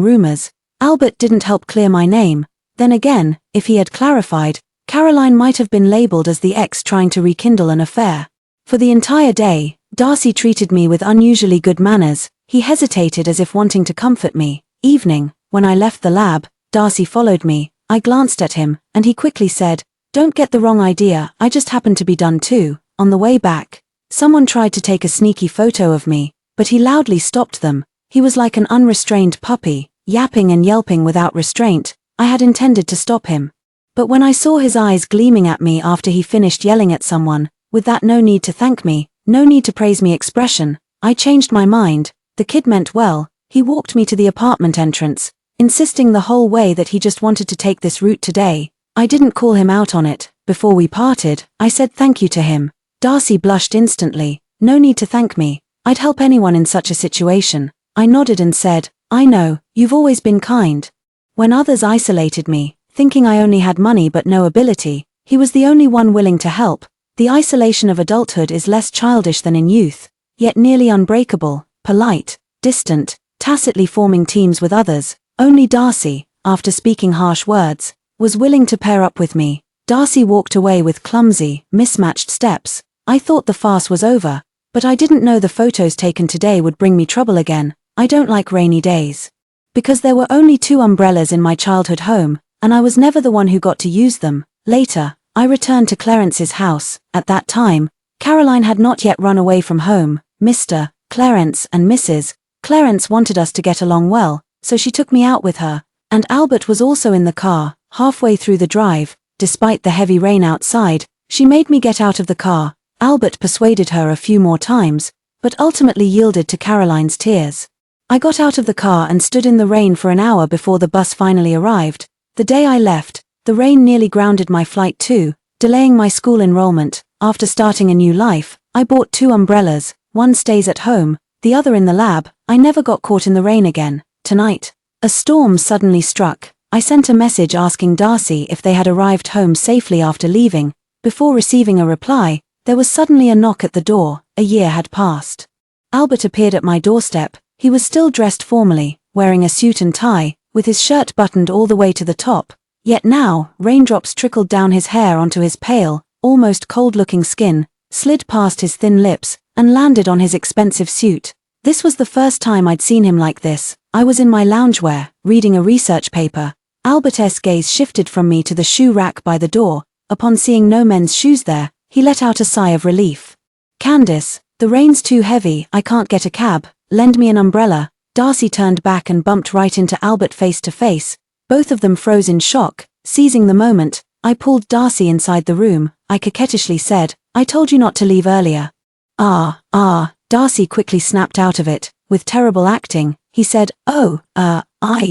rumors. Albert didn't help clear my name. Then again, if he had clarified, Caroline might have been labeled as the ex trying to rekindle an affair. For the entire day, Darcy treated me with unusually good manners. He hesitated as if wanting to comfort me. Evening, when I left the lab, Darcy followed me. I glanced at him, and he quickly said, don't get the wrong idea, I just happened to be done too. On the way back, someone tried to take a sneaky photo of me, but he loudly stopped them. He was like an unrestrained puppy, yapping and yelping without restraint. I had intended to stop him. But when I saw his eyes gleaming at me after he finished yelling at someone, with that no need to thank me, no need to praise me expression, I changed my mind. The kid meant well. He walked me to the apartment entrance, insisting the whole way that he just wanted to take this route today. I didn't call him out on it. Before we parted, I said thank you to him. Darcy blushed instantly. No need to thank me. I'd help anyone in such a situation. I nodded and said, I know, you've always been kind. When others isolated me, thinking I only had money but no ability, he was the only one willing to help. The isolation of adulthood is less childish than in youth, yet nearly unbreakable, polite, distant, tacitly forming teams with others. Only Darcy, after speaking harsh words, was willing to pair up with me. Darcy walked away with clumsy, mismatched steps. I thought the farce was over, but I didn't know the photos taken today would bring me trouble again. I don't like rainy days. Because there were only 2 umbrellas in my childhood home, and I was never the one who got to use them. Later, I returned to Clarence's house. At that time, Caroline had not yet run away from home. Mr. Clarence and Mrs. Clarence wanted us to get along well, so she took me out with her, and Albert was also in the car. Halfway through the drive, despite the heavy rain outside, she made me get out of the car. Albert persuaded her a few more times, but ultimately yielded to Caroline's tears. I got out of the car and stood in the rain for an hour before the bus finally arrived. The day I left, the rain nearly grounded my flight too, delaying my school enrollment. After starting a new life, I bought 2 umbrellas. One stays at home, the other in the lab. I never got caught in the rain again. Tonight, a storm suddenly struck. I sent a message asking Darcy if they had arrived home safely after leaving. Before receiving a reply, there was suddenly a knock at the door. A year had passed. Albert appeared at my doorstep. He was still dressed formally, wearing a suit and tie, with his shirt buttoned all the way to the top. Yet now, raindrops trickled down his hair onto his pale, almost cold-looking skin, slid past his thin lips, and landed on his expensive suit. This was the first time I'd seen him like this. I was in my loungewear, reading a research paper. Albert's gaze shifted from me to the shoe rack by the door. Upon seeing no men's shoes there, he let out a sigh of relief. Candice, the rain's too heavy, I can't get a cab, lend me an umbrella. Darcy turned back and bumped right into Albert face to face. Both of them froze in shock. Seizing the moment, I pulled Darcy inside the room. I coquettishly said, I told you not to leave earlier. Darcy quickly snapped out of it. With terrible acting, he said, I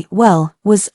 was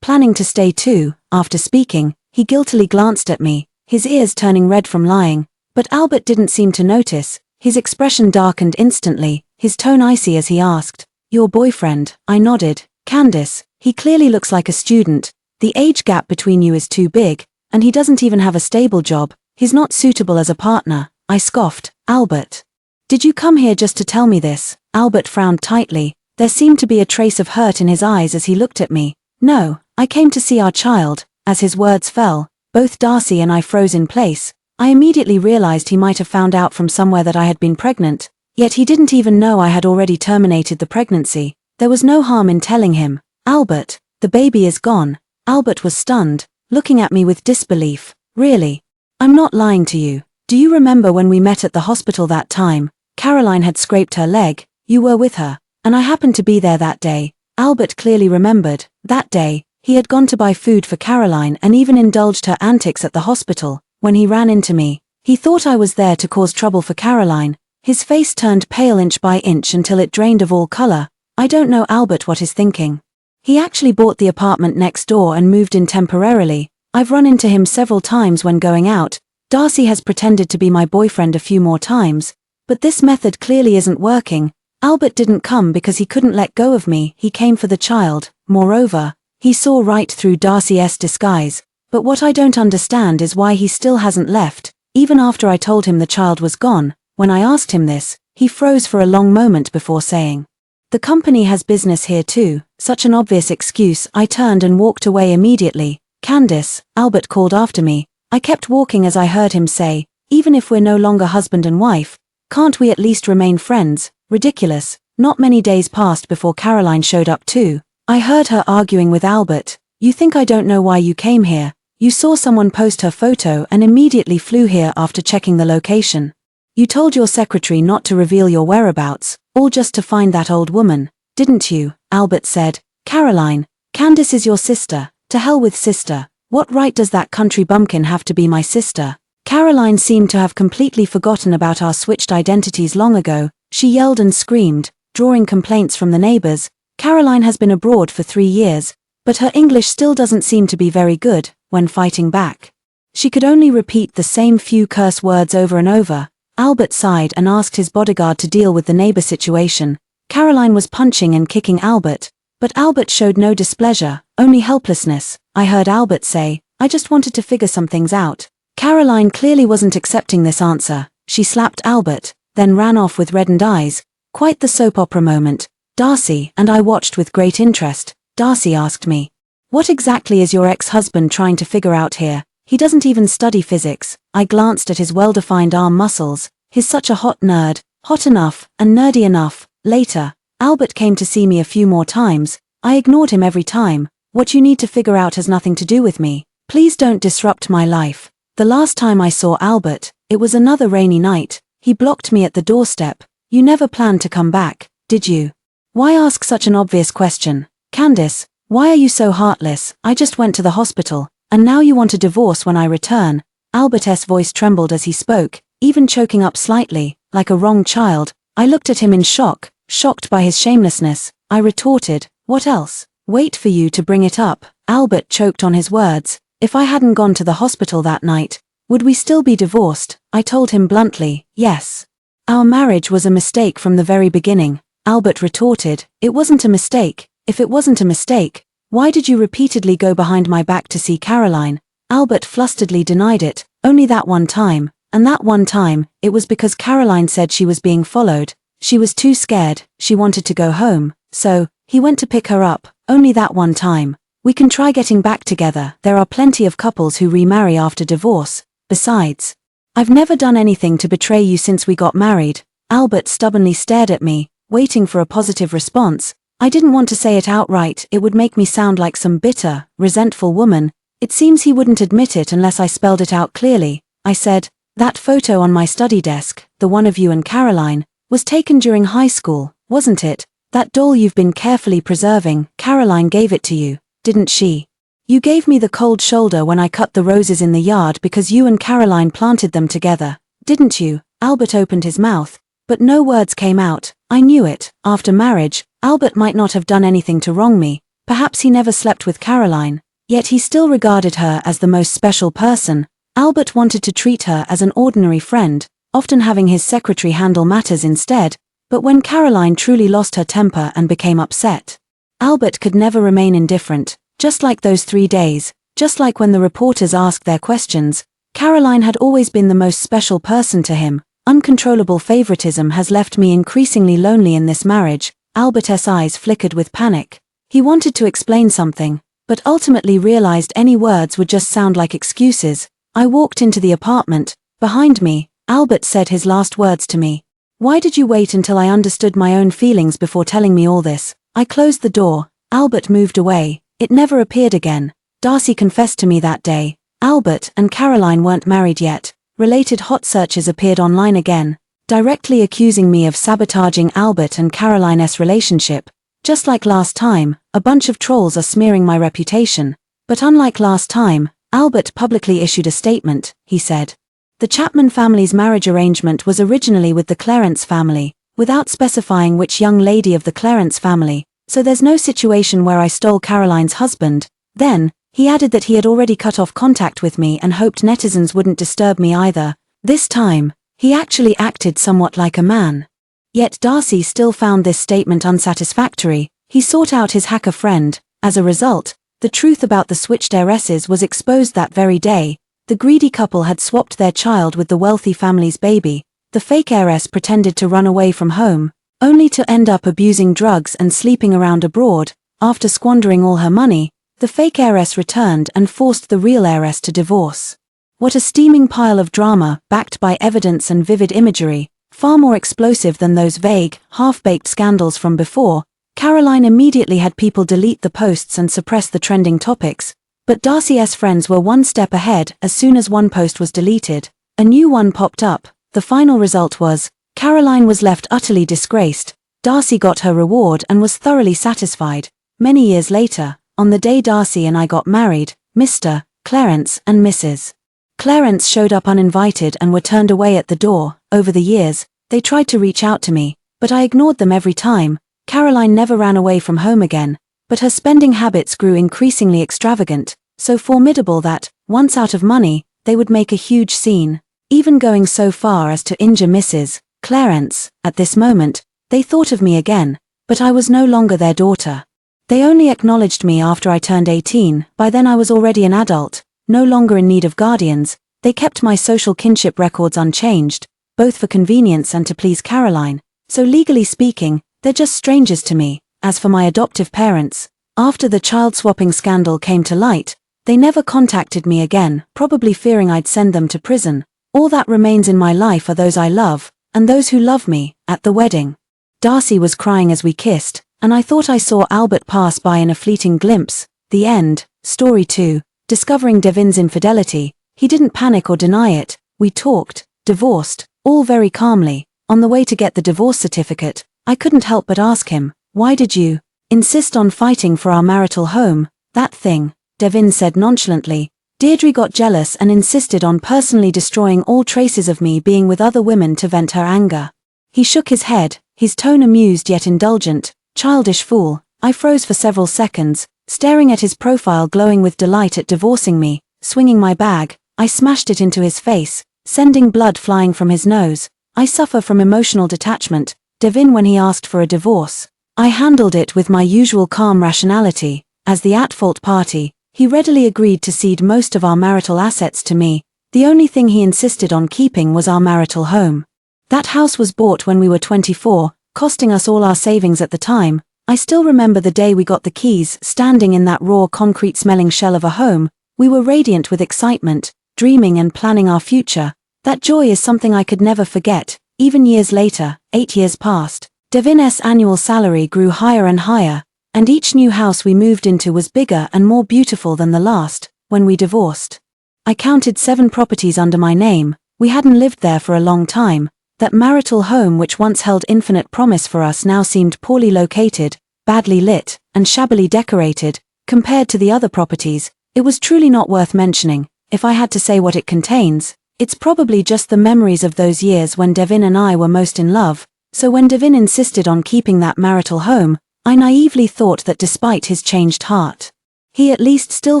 planning to stay too. After speaking, he guiltily glanced at me, his ears turning red from lying. But Albert didn't seem to notice. His expression darkened instantly, his tone icy as he asked, your boyfriend? I nodded. Candice, he clearly looks like a student. The age gap between you is too big, and he doesn't even have a stable job. He's not suitable as a partner. I scoffed. Albert. Did you come here just to tell me this? Albert frowned tightly. There seemed to be a trace of hurt in his eyes as he looked at me. No, I came to see our child. As his words fell, both Darcy and I froze in place. I immediately realized he might have found out from somewhere that I had been pregnant, yet he didn't even know I had already terminated the pregnancy. There was no harm in telling him. Albert, the baby is gone. Albert was stunned, looking at me with disbelief. Really? I'm not lying to you. Do you remember when we met at the hospital that time? Caroline had scraped her leg. You were with her, and I happened to be there that day. Albert clearly remembered. That day, he had gone to buy food for Caroline and even indulged her antics at the hospital. When he ran into me, he thought I was there to cause trouble for Caroline. His face turned pale inch by inch until it drained of all color. I don't know Albert what he's thinking. He actually bought the apartment next door and moved in temporarily. I've run into him several times when going out. Darcy has pretended to be my boyfriend a few more times, but this method clearly isn't working. Albert didn't come because he couldn't let go of me, he came for the child. Moreover, he saw right through Darcy's disguise. But what I don't understand is why he still hasn't left, even after I told him the child was gone. When I asked him this, he froze for a long moment before saying, "The company has business here too." Such an obvious excuse. I turned and walked away immediately. "Candice," Albert called after me. I kept walking as I heard him say, "Even if we're no longer husband and wife, can't we at least remain friends?" Ridiculous. Not many days passed before Caroline showed up too. I heard her arguing with Albert. "You think I don't know why you came here? You saw someone post her photo and immediately flew here after checking the location. You told your secretary not to reveal your whereabouts, all just to find that old woman, didn't you?" Albert said. "Caroline, Candice is your sister. To hell with sister. What right does that country bumpkin have to be my sister?" Caroline seemed to have completely forgotten about our switched identities long ago. She yelled and screamed, drawing complaints from the neighbors. Caroline has been abroad for 3 years, but her English still doesn't seem to be very good. When fighting back, she could only repeat the same few curse words over and over. Albert sighed and asked his bodyguard to deal with the neighbor situation. Caroline was punching and kicking Albert, but Albert showed no displeasure, only helplessness. I heard Albert say, "I just wanted to figure some things out." Caroline clearly wasn't accepting this answer. She slapped Albert, then ran off with reddened eyes. Quite the soap opera moment. Darcy and I watched with great interest. Darcy asked me, "What exactly is your ex-husband trying to figure out here? He doesn't even study physics." I glanced at his well-defined arm muscles. He's such a hot nerd, hot enough, and nerdy enough. Later, Albert came to see me a few more times. I ignored him every time. "What you need to figure out has nothing to do with me. Please don't disrupt my life." The last time I saw Albert, it was another rainy night. He blocked me at the doorstep. "You never planned to come back, did you? Why ask such an obvious question? Candice, why are you so heartless? I just went to the hospital, and now you want a divorce when I return." Albert's voice trembled as he spoke, even choking up slightly, like a wronged child. I looked at him in shock, shocked by his shamelessness. I retorted, "What else? Wait for you to bring it up." Albert choked on his words. "If I hadn't gone to the hospital that night, would we still be divorced?" I told him bluntly, "Yes. Our marriage was a mistake from the very beginning." Albert retorted, "It wasn't a mistake. If it wasn't a mistake, why did you repeatedly go behind my back to see Caroline?" Albert flusteredly denied it. "Only that one time, and that one time, it was because Caroline said she was being followed. She was too scared, she wanted to go home, so he went to pick her up. Only that one time. We can try getting back together. There are plenty of couples who remarry after divorce. Besides, I've never done anything to betray you since we got married." Albert stubbornly stared at me, waiting for a positive response. I didn't want to say it outright. It would make me sound like some bitter, resentful woman. It seems he wouldn't admit it unless I spelled it out clearly. I said, "That photo on my study desk, the one of you and Caroline, was taken during high school, wasn't it? That doll you've been carefully preserving, Caroline gave it to you, didn't she? You gave me the cold shoulder when I cut the roses in the yard because you and Caroline planted them together, didn't you?" Albert opened his mouth, but no words came out. I knew it. After marriage, Albert might not have done anything to wrong me. Perhaps he never slept with Caroline. Yet he still regarded her as the most special person. Albert wanted to treat her as an ordinary friend, often having his secretary handle matters instead. But when Caroline truly lost her temper and became upset, Albert could never remain indifferent. Just like those 3 days, just like when the reporters asked their questions, Caroline had always been the most special person to him. Uncontrollable favoritism has left me increasingly lonely in this marriage. Albert's eyes flickered with panic. He wanted to explain something, but ultimately realized any words would just sound like excuses. I walked into the apartment. Behind me, Albert said his last words to me. Why did you wait until I understood my own feelings before telling me all this? I closed the door. Albert moved away. It never appeared again. Darcy confessed to me that day. Albert and Caroline weren't married yet. Related hot searches appeared online again, directly accusing me of sabotaging Albert and Caroline's relationship. Just like last time, a bunch of trolls are smearing my reputation. But unlike last time, Albert publicly issued a statement. He said, "The Chapman family's marriage arrangement was originally with the Clarence family, without specifying which young lady of the Clarence family, so there's no situation where I stole Caroline's husband." Then, he added that he had already cut off contact with me and hoped netizens wouldn't disturb me either. This time, he actually acted somewhat like a man. Yet Darcy still found this statement unsatisfactory. He sought out his hacker friend. As a result, the truth about the switched heiresses was exposed that very day. The greedy couple had swapped their child with the wealthy family's baby. The fake heiress pretended to run away from home, only to end up abusing drugs and sleeping around abroad. After squandering all her money, the fake heiress returned and forced the real heiress to divorce. What a steaming pile of drama, backed by evidence and vivid imagery, far more explosive than those vague, half-baked scandals from before. Caroline immediately had people delete the posts and suppress the trending topics, but Darcy's friends were one step ahead. As soon as one post was deleted, a new one popped up. The final result was, Caroline was left utterly disgraced. Darcy got her reward and was thoroughly satisfied. Many years later, on the day Darcy and I got married, Mr. Clarence and Mrs. Clarence showed up uninvited and were turned away at the door. Over the years, they tried to reach out to me, but I ignored them every time. Caroline never ran away from home again, but her spending habits grew increasingly extravagant, so formidable that, once out of money, they would make a huge scene, even going so far as to injure Mrs. Clarence. At this moment, they thought of me again, but I was no longer their daughter. They only acknowledged me after I turned 18. By then I was already an adult, no longer in need of guardians. They kept my social kinship records unchanged, both for convenience and to please Caroline, so legally speaking, they're just strangers to me. As for my adoptive parents, after the child-swapping scandal came to light, they never contacted me again, probably fearing I'd send them to prison. All that remains in my life are those I love, and those who love me. At the wedding, Darcy was crying as we kissed, and I thought I saw Albert pass by in a fleeting glimpse. The end. Story 2. Discovering Devin's infidelity. He didn't panic or deny it. We talked, divorced, all very calmly. On the way to get the divorce certificate, I couldn't help but ask him, "Why did you insist on fighting for our marital home?" "That thing," Devin said nonchalantly. "Deirdre got jealous and insisted on personally destroying all traces of me being with other women to vent her anger." He shook his head, his tone amused yet indulgent. "Childish fool." I froze for several seconds, staring at his profile glowing with delight at divorcing me. Swinging my bag, I smashed it into his face, sending blood flying from his nose. I suffer from emotional detachment. Devin, when he asked for a divorce, I handled it with my usual calm rationality. As the at-fault party, he readily agreed to cede most of our marital assets to me. The only thing he insisted on keeping was our marital home. That house was bought when we were 24, costing us all our savings at the time. I still remember the day we got the keys. Standing in that raw concrete-smelling shell of a home, we were radiant with excitement, dreaming and planning our future. That joy is something I could never forget. Even years later, 8 years passed. Devin's annual salary grew higher and higher, and each new house we moved into was bigger and more beautiful than the last. When we divorced, I counted 7 properties under my name. We hadn't lived there for a long time. That marital home, which once held infinite promise for us, now seemed poorly located, badly lit, and shabbily decorated. Compared to the other properties, it was truly not worth mentioning. If I had to say what it contains, it's probably just the memories of those years when Devin and I were most in love. So when Devin insisted on keeping that marital home, I naively thought that despite his changed heart, he at least still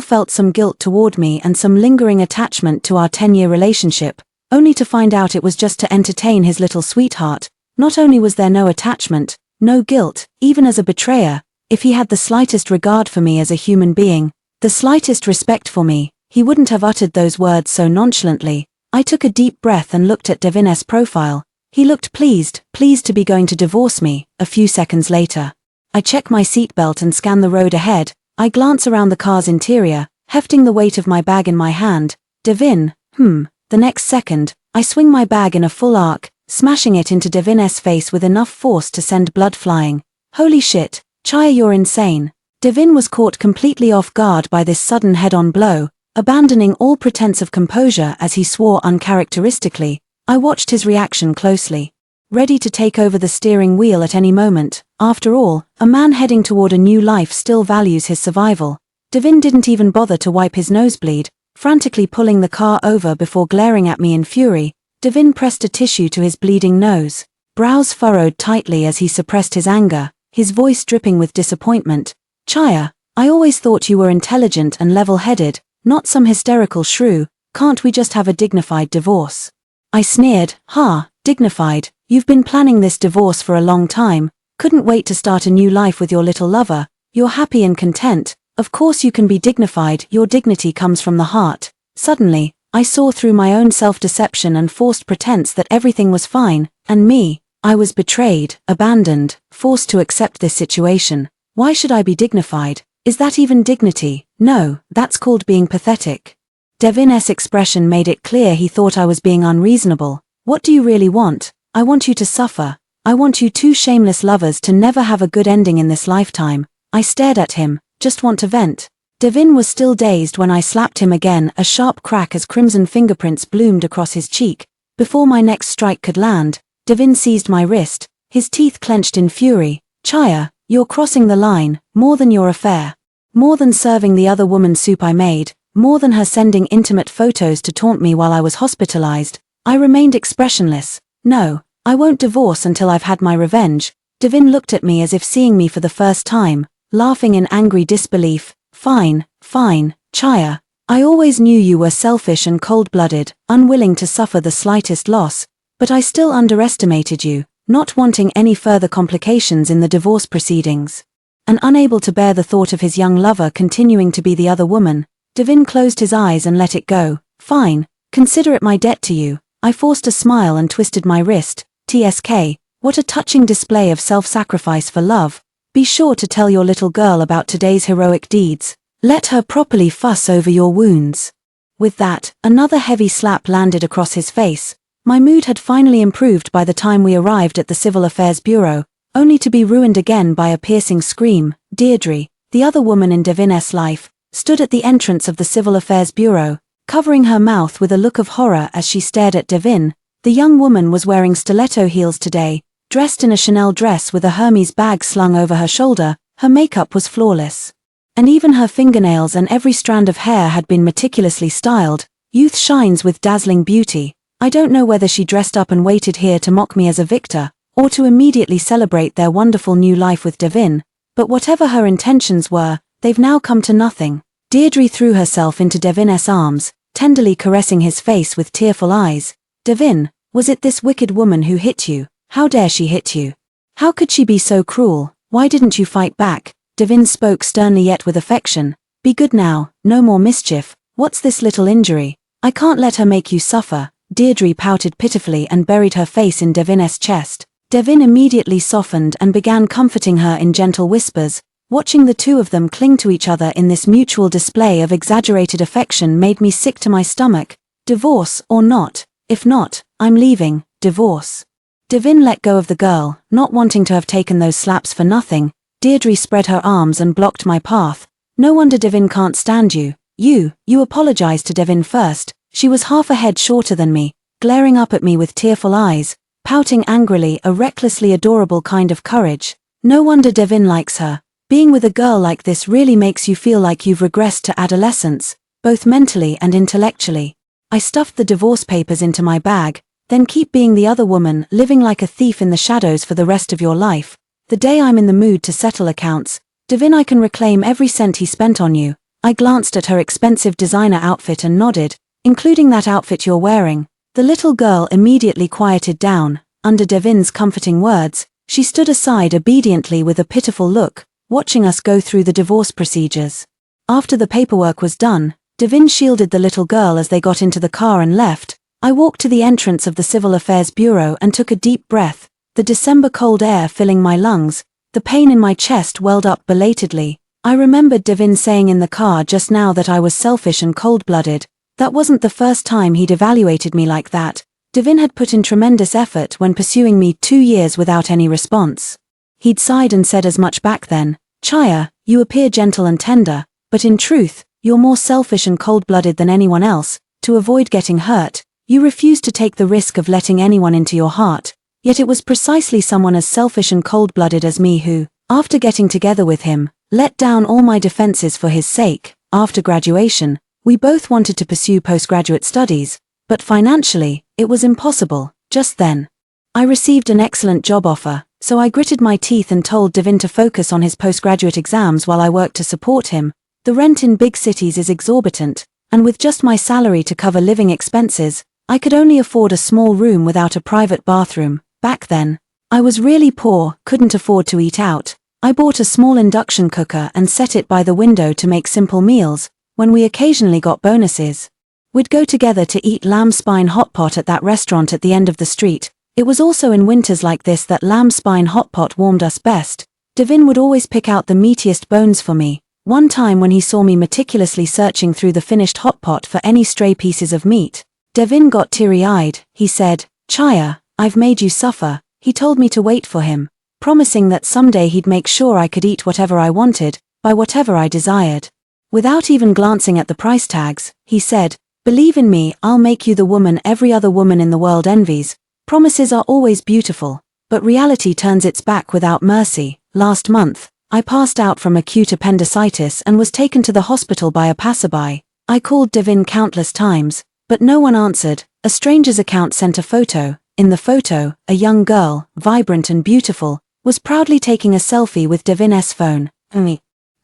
felt some guilt toward me and some lingering attachment to our 10-year relationship, only to find out it was just to entertain his little sweetheart. Not only was there no attachment, no guilt, even as a betrayer, if he had the slightest regard for me as a human being, the slightest respect for me, he wouldn't have uttered those words so nonchalantly. I took a deep breath and looked at Devin's profile. He looked pleased to be going to divorce me. A few seconds later, I check my seatbelt and scan the road ahead. I glance around the car's interior, hefting the weight of my bag in my hand. Devin, The next second, I swing my bag in a full arc, smashing it into Devin's face with enough force to send blood flying. Holy shit, Chaya, you're insane. Devin was caught completely off guard by this sudden head-on blow, abandoning all pretense of composure as he swore uncharacteristically. I watched his reaction closely, ready to take over the steering wheel at any moment. After all, a man heading toward a new life still values his survival. Devin didn't even bother to wipe his nosebleed, frantically pulling the car over before glaring at me in fury. Devin pressed a tissue to his bleeding nose, brows furrowed tightly as he suppressed his anger, his voice dripping with disappointment. Chaya, I always thought you were intelligent and level-headed, not some hysterical shrew. Can't we just have a dignified divorce? I sneered. Dignified? You've been planning this divorce for a long time. Couldn't wait to start a new life with your little lover. You're happy and content. Of course you can be dignified. Your dignity comes from the heart. Suddenly, I saw through my own self-deception and forced pretense that everything was fine, and me, I was betrayed, abandoned, forced to accept this situation. Why should I be dignified? Is that even dignity? No, that's called being pathetic. Devin's expression made it clear he thought I was being unreasonable. What do you really want? I want you to suffer. I want you two shameless lovers to never have a good ending in this lifetime. I stared at him, just want to vent. Devin was still dazed when I slapped him again, a sharp crack as crimson fingerprints bloomed across his cheek. Before my next strike could land, Devin seized my wrist, his teeth clenched in fury. Chaya, you're crossing the line, more than your affair. More than serving the other woman soup I made, more than her sending intimate photos to taunt me while I was hospitalized. I remained expressionless. No, I won't divorce until I've had my revenge. Devin looked at me as if seeing me for the first time, laughing in angry disbelief. Fine, Chaya. I always knew you were selfish and cold-blooded, unwilling to suffer the slightest loss, but I still underestimated you, not wanting any further complications in the divorce proceedings. And unable to bear the thought of his young lover continuing to be the other woman, Devin closed his eyes and let it go. Fine, consider it my debt to you. I forced a smile and twisted my wrist. TSK, what a touching display of self-sacrifice for love. Be sure to tell your little girl about today's heroic deeds. Let her properly fuss over your wounds. With that, another heavy slap landed across his face. My mood had finally improved by the time we arrived at the Civil Affairs Bureau, only to be ruined again by a piercing scream. Deirdre, the other woman in Devin's life, stood at the entrance of the Civil Affairs Bureau, covering her mouth with a look of horror as she stared at Devin. The young woman was wearing stiletto heels today, dressed in a Chanel dress with a Hermes bag slung over her shoulder. Her makeup was flawless, and even her fingernails and every strand of hair had been meticulously styled. Youth shines with dazzling beauty. I don't know whether she dressed up and waited here to mock me as a victor, or to immediately celebrate their wonderful new life with Devin, but whatever her intentions were, they've now come to nothing. Deirdre threw herself into Devin's arms, tenderly caressing his face with tearful eyes. Devin, was it this wicked woman who hit you? How dare she hit you? How could she be so cruel? Why didn't you fight back? Devin spoke sternly yet with affection. Be good now, no more mischief. What's this little injury? I can't let her make you suffer. Deirdre pouted pitifully and buried her face in Devin's chest. Devin immediately softened and began comforting her in gentle whispers. Watching the two of them cling to each other in this mutual display of exaggerated affection made me sick to my stomach. Divorce or not? If not, I'm leaving. Divorce. Devin let go of the girl, not wanting to have taken those slaps for nothing. Deirdre spread her arms and blocked my path. No wonder Devin can't stand you. You apologized to Devin first. She was half a head shorter than me, glaring up at me with tearful eyes, pouting angrily, a recklessly adorable kind of courage. No wonder Devin likes her. Being with a girl like this really makes you feel like you've regressed to adolescence, both mentally and intellectually. I stuffed the divorce papers into my bag. Then keep being the other woman, living like a thief in the shadows for the rest of your life. The day I'm in the mood to settle accounts, Devin, I can reclaim every cent he spent on you. I glanced at her expensive designer outfit and nodded, including that outfit you're wearing. The little girl immediately quieted down. Under Devin's comforting words, she stood aside obediently with a pitiful look, watching us go through the divorce procedures. After the paperwork was done, Devin shielded the little girl as they got into the car and left. I walked to the entrance of the Civil Affairs Bureau and took a deep breath, the December cold air filling my lungs. The pain in my chest welled up belatedly. I remembered Devin saying in the car just now that I was selfish and cold-blooded. That wasn't the first time he'd evaluated me like that. Devin had put in tremendous effort when pursuing me 2 years without any response. He'd sighed and said as much back then. Chaya, you appear gentle and tender, but in truth, you're more selfish and cold-blooded than anyone else. To avoid getting hurt, you refused to take the risk of letting anyone into your heart. Yet it was precisely someone as selfish and cold-blooded as me who, after getting together with him, let down all my defenses for his sake. After graduation, we both wanted to pursue postgraduate studies, but financially, it was impossible, just then. I received an excellent job offer, so I gritted my teeth and told Devin to focus on his postgraduate exams while I worked to support him. The rent in big cities is exorbitant, and with just my salary to cover living expenses, I could only afford a small room without a private bathroom. Back then, I was really poor, couldn't afford to eat out. I bought a small induction cooker and set it by the window to make simple meals. When we occasionally got bonuses, we'd go together to eat lamb spine hot pot at that restaurant at the end of the street. It was also in winters like this that lamb spine hot pot warmed us best. Devin would always pick out the meatiest bones for me. One time when he saw me meticulously searching through the finished hot pot for any stray pieces of meat, Devin got teary-eyed. He said, Chaya, I've made you suffer. He told me to wait for him, promising that someday he'd make sure I could eat whatever I wanted, buy whatever I desired. Without even glancing at the price tags, he said, believe in me, I'll make you the woman every other woman in the world envies. Promises are always beautiful, but reality turns its back without mercy. Last month, I passed out from acute appendicitis and was taken to the hospital by a passerby. I called Devin countless times, but no one answered. A stranger's account sent a photo. In the photo, a young girl, vibrant and beautiful, was proudly taking a selfie with Devin's phone.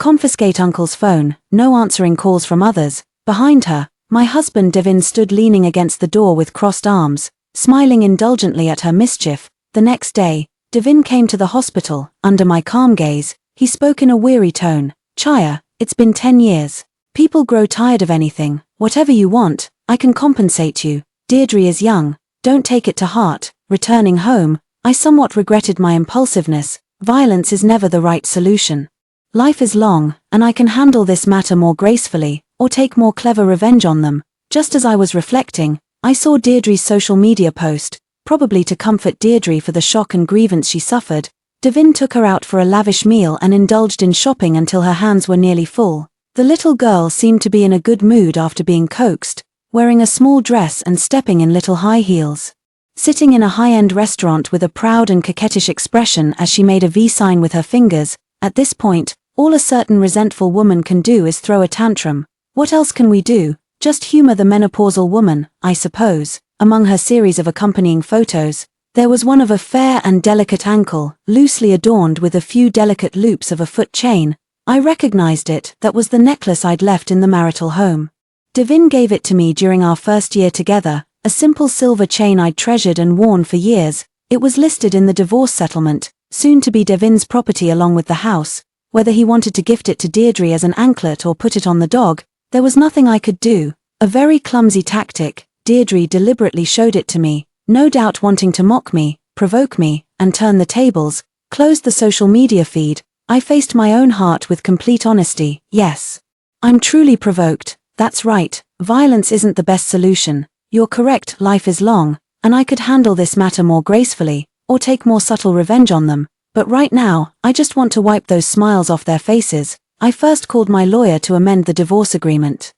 Confiscate uncle's phone, no answering calls from others. Behind her, my husband Devin stood leaning against the door with crossed arms, smiling indulgently at her mischief. The next day, Devin came to the hospital. Under my calm gaze, he spoke in a weary tone. Chaya, it's been 10 years. People grow tired of anything. Whatever you want, I can compensate you. Deirdre is young. Don't take it to heart. Returning home, I somewhat regretted my impulsiveness. Violence is never the right solution. Life is long, and I can handle this matter more gracefully, or take more clever revenge on them. Just as I was reflecting, I saw Deirdre's social media post. Probably to comfort Deirdre for the shock and grievance she suffered, Devin took her out for a lavish meal and indulged in shopping until her hands were nearly full. The little girl seemed to be in a good mood after being coaxed, wearing a small dress and stepping in little high heels. Sitting in a high-end restaurant with a proud and coquettish expression as she made a V sign with her fingers. At this point, all a certain resentful woman can do is throw a tantrum. What else can we do? Just humor the menopausal woman, I suppose. Among her series of accompanying photos, there was one of a fair and delicate ankle, loosely adorned with a few delicate loops of a foot chain. I recognized it. That was the necklace I'd left in the marital home. Devin gave it to me during our first year together, a simple silver chain I'd treasured and worn for years. It was listed in the divorce settlement, soon to be Devin's property along with the house. Whether he wanted to gift it to Deirdre as an anklet or put it on the dog, there was nothing I could do. A very clumsy tactic. Deirdre deliberately showed it to me, no doubt wanting to mock me, provoke me, and turn the tables. Closed the social media feed. I faced my own heart with complete honesty. Yes, I'm truly provoked. That's right, violence isn't the best solution. You're correct, life is long, and I could handle this matter more gracefully, or take more subtle revenge on them. But right now, I just want to wipe those smiles off their faces. I first called my lawyer to amend the divorce agreement.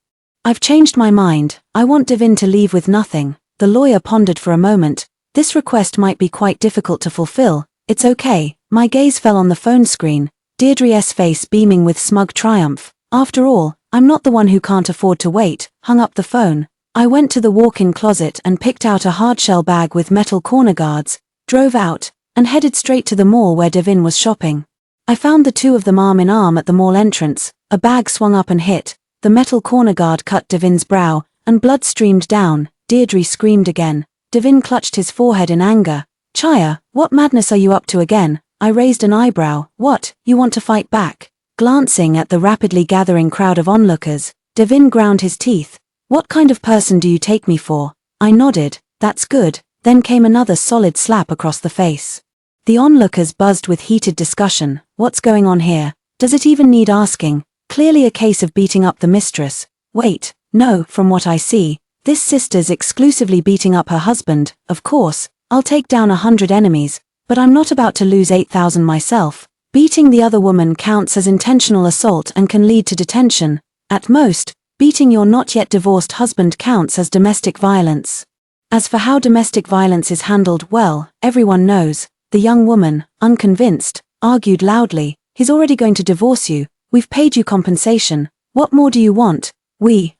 I've changed my mind. I want Devin to leave with nothing. The lawyer pondered for a moment. This request might be quite difficult to fulfill. It's okay. My gaze fell on the phone screen, Deirdre's face beaming with smug triumph. After all, I'm not the one who can't afford to wait. Hung up the phone. I went to the walk-in closet and picked out a hardshell bag with metal corner guards, drove out, and headed straight to the mall where Devin was shopping. I found the two of them arm in arm at the mall entrance. A bag swung up and hit. The metal corner guard cut Devin's brow, and blood streamed down. Deirdre screamed again. Devin clutched his forehead in anger. Chaya, what madness are you up to again? I raised an eyebrow. What, you want to fight back? Glancing at the rapidly gathering crowd of onlookers, Devin ground his teeth. What kind of person do you take me for? I nodded. That's good. Then came another solid slap across the face. The onlookers buzzed with heated discussion. What's going on here? Does it even need asking? Clearly a case of beating up the mistress. Wait, no, from what I see, this sister's exclusively beating up her husband. Of course, I'll take down 100 enemies, but I'm not about to lose 8,000 myself. Beating the other woman counts as intentional assault and can lead to detention. At most, beating your not yet divorced husband counts as domestic violence. As for how domestic violence is handled, well, everyone knows. The young woman, unconvinced, argued loudly, he's already going to divorce you, we've paid you compensation, what more do you want?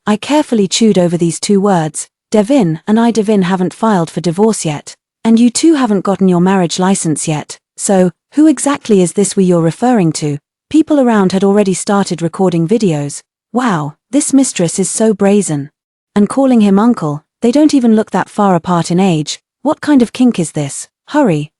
I carefully chewed over these two words. Devin haven't filed for divorce yet. And you two haven't gotten your marriage license yet. So, who exactly is this you're referring to? People around had already started recording videos. Wow, this mistress is so brazen. And calling him uncle, they don't even look that far apart in age. What kind of kink is this? Hurry,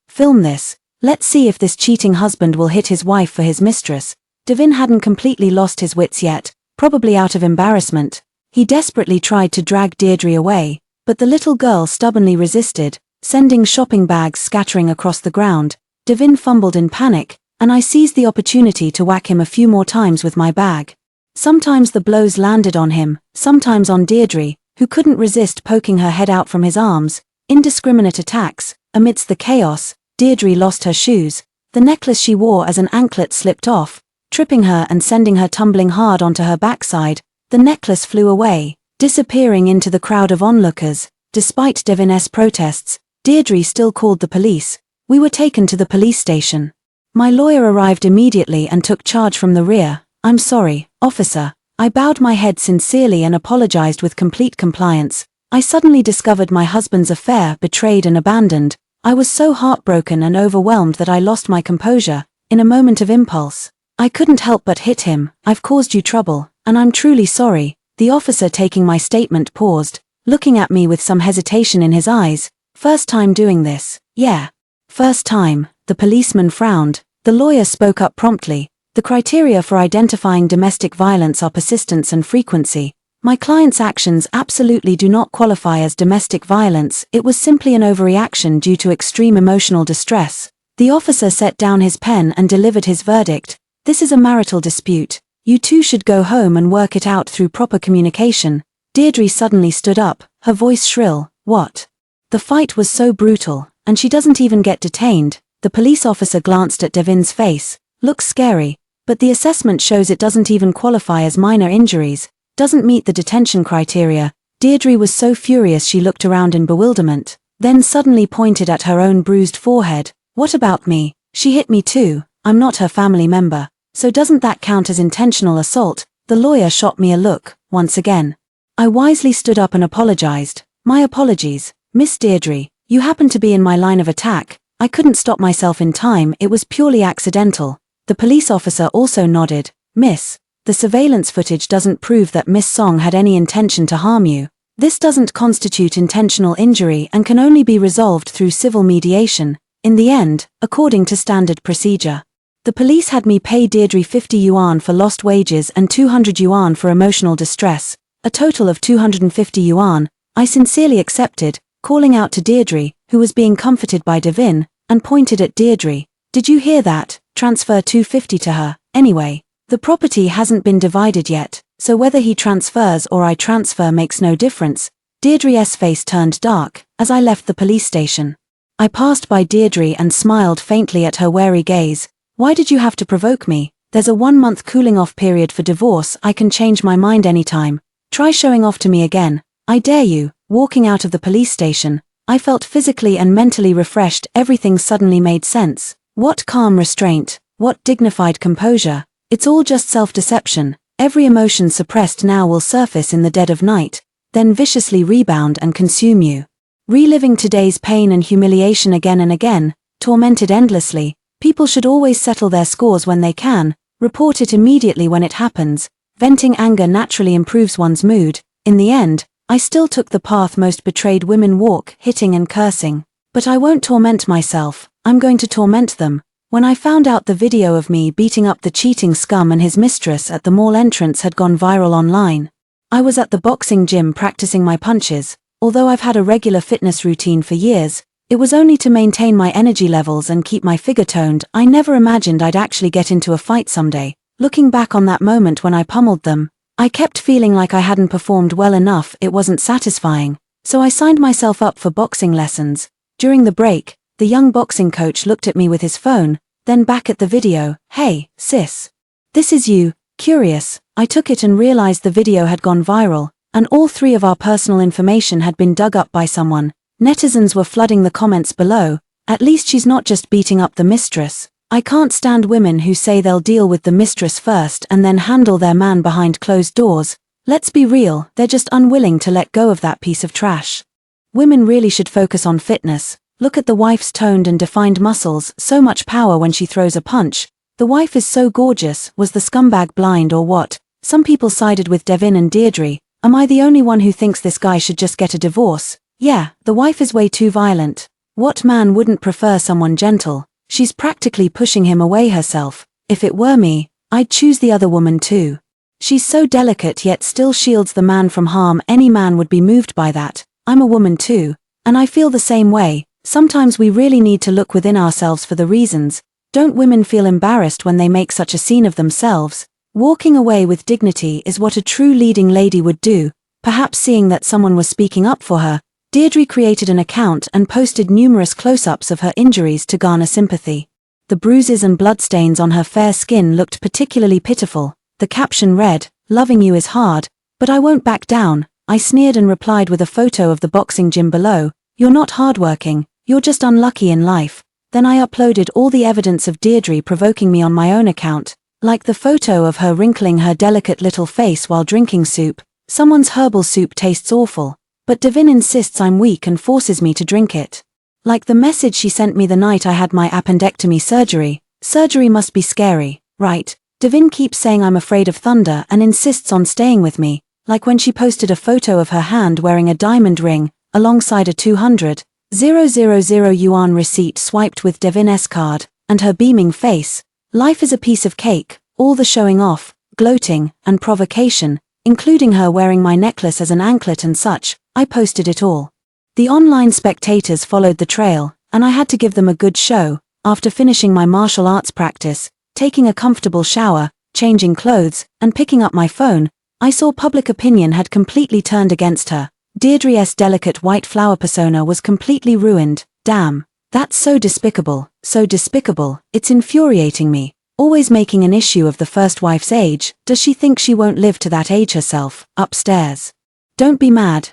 film this. Let's see if this cheating husband will hit his wife for his mistress. Devin hadn't completely lost his wits yet, probably out of embarrassment. He desperately tried to drag Deirdre away, but the little girl stubbornly resisted, sending shopping bags scattering across the ground. Devin fumbled in panic, and I seized the opportunity to whack him a few more times with my bag. Sometimes the blows landed on him, sometimes on Deirdre, who couldn't resist poking her head out from his arms. Indiscriminate attacks. Amidst the chaos, Deirdre lost her shoes. The necklace she wore as an anklet slipped off, tripping her and sending her tumbling hard onto her backside. The necklace flew away, disappearing into the crowd of onlookers. Despite Devin's protests, Deirdre still called the police. We were taken to the police station. My lawyer arrived immediately and took charge from the rear. I'm sorry, officer. I bowed my head sincerely and apologized with complete compliance. I suddenly discovered my husband's affair, betrayed and abandoned. I was so heartbroken and overwhelmed that I lost my composure. In a moment of impulse, I couldn't help but hit him. I've caused you trouble, and I'm truly sorry. The officer taking my statement paused, looking at me with some hesitation in his eyes. First time doing this? Yeah. First time. The policeman frowned. The lawyer spoke up promptly. The criteria for identifying domestic violence are persistence and frequency. My client's actions absolutely do not qualify as domestic violence. It was simply an overreaction due to extreme emotional distress. The officer set down his pen and delivered his verdict. This is a marital dispute. You two should go home and work it out through proper communication. Deirdre suddenly stood up, her voice shrill. What? The fight was so brutal, and she doesn't even get detained. The police officer glanced at Devin's face. Looks scary, but the assessment shows it doesn't even qualify as minor injuries. Doesn't meet the detention criteria. Deirdre was so furious she looked around in bewilderment, then suddenly pointed at her own bruised forehead. What about me? She hit me too. I'm not her family member. So doesn't that count as intentional assault? The lawyer shot me a look, once again. I wisely stood up and apologized. My apologies, Miss Deirdre. You happened to be in my line of attack. I couldn't stop myself in time. It was purely accidental. The police officer also nodded. Miss, the surveillance footage doesn't prove that Miss Song had any intention to harm you. This doesn't constitute intentional injury and can only be resolved through civil mediation, in the end, according to standard procedure. The police had me pay Deirdre 50 yuan for lost wages and 200 yuan for emotional distress, a total of 250 yuan. I sincerely accepted, calling out to Deirdre, who was being comforted by Devin, and pointed at Deirdre. Did you hear that? Transfer 250 to her. Anyway, the property hasn't been divided yet, so whether he transfers or I transfer makes no difference. Deirdre's face turned dark as I left the police station. I passed by Deirdre and smiled faintly at her wary gaze. Why did you have to provoke me? There's a 1-month cooling-off period for divorce. I can change my mind anytime. Try showing off to me again. I dare you. Walking out of the police station, I felt physically and mentally refreshed. Everything suddenly made sense. What calm restraint, what dignified composure. It's all just self-deception. Every emotion suppressed now will surface in the dead of night, then viciously rebound and consume you. Reliving today's pain and humiliation again and again, tormented endlessly. People should always settle their scores when they can, report it immediately when it happens. Venting anger naturally improves one's mood. In the end, I still took the path most betrayed women walk, hitting and cursing. But I won't torment myself, I'm going to torment them. When I found out the video of me beating up the cheating scum and his mistress at the mall entrance had gone viral online, I was at the boxing gym practicing my punches. Although I've had a regular fitness routine for years, it was only to maintain my energy levels and keep my figure toned. I never imagined I'd actually get into a fight someday. Looking back on that moment when I pummeled them, I kept feeling like I hadn't performed well enough. It wasn't satisfying, so I signed myself up for boxing lessons. During the break, the young boxing coach looked at me with his phone, then back at the video. "Hey, sis. This is you." Curious, I took it and realized the video had gone viral, and all three of our personal information had been dug up by someone. Netizens were flooding the comments below. "At least she's not just beating up the mistress. I can't stand women who say they'll deal with the mistress first and then handle their man behind closed doors. Let's be real, they're just unwilling to let go of that piece of trash. Women really should focus on fitness. Look at the wife's toned and defined muscles, so much power when she throws a punch. The wife is so gorgeous. Was the scumbag blind or what?" Some people sided with Devin and Deirdre. Am I the only one who thinks this guy should just get a divorce? Yeah, the wife is way too violent. What man wouldn't prefer someone gentle? She's practically pushing him away herself. If it were me, I'd choose the other woman too. She's so delicate yet still shields the man from harm. Any man would be moved by that. I'm a woman too, and I feel the same way. Sometimes we really need to look within ourselves for the reasons. Don't women feel embarrassed when they make such a scene of themselves? Walking away with dignity is what a true leading lady would do. Perhaps seeing that someone was speaking up for her, Deirdre created an account and posted numerous close-ups of her injuries to garner sympathy. The bruises and bloodstains on her fair skin looked particularly pitiful. The caption read, "Loving you is hard, but I won't back down." I sneered and replied with a photo of the boxing gym below. "You're not hardworking, you're just unlucky in life." Then I uploaded all the evidence of Deirdre provoking me on my own account, like the photo of her wrinkling her delicate little face while drinking soup. Someone's herbal soup tastes awful, but Devin insists I'm weak and forces me to drink it. Like the message she sent me the night I had my appendectomy surgery. Surgery must be scary, right? Devin keeps saying I'm afraid of thunder and insists on staying with me, like when she posted a photo of her hand wearing a diamond ring, alongside a 200,000 yuan receipt swiped with Devin's card, and her beaming face. Life is a piece of cake, all the showing off, gloating, and provocation, including her wearing my necklace as an anklet and such. I posted it all. The online spectators followed the trail, and I had to give them a good show. After finishing my martial arts practice, taking a comfortable shower, changing clothes, and picking up my phone, I saw public opinion had completely turned against her. Deirdre's delicate white flower persona was completely ruined. Damn. That's so despicable, it's infuriating me. Always making an issue of the first wife's age. Does she think she won't live to that age herself? Upstairs. Don't be mad.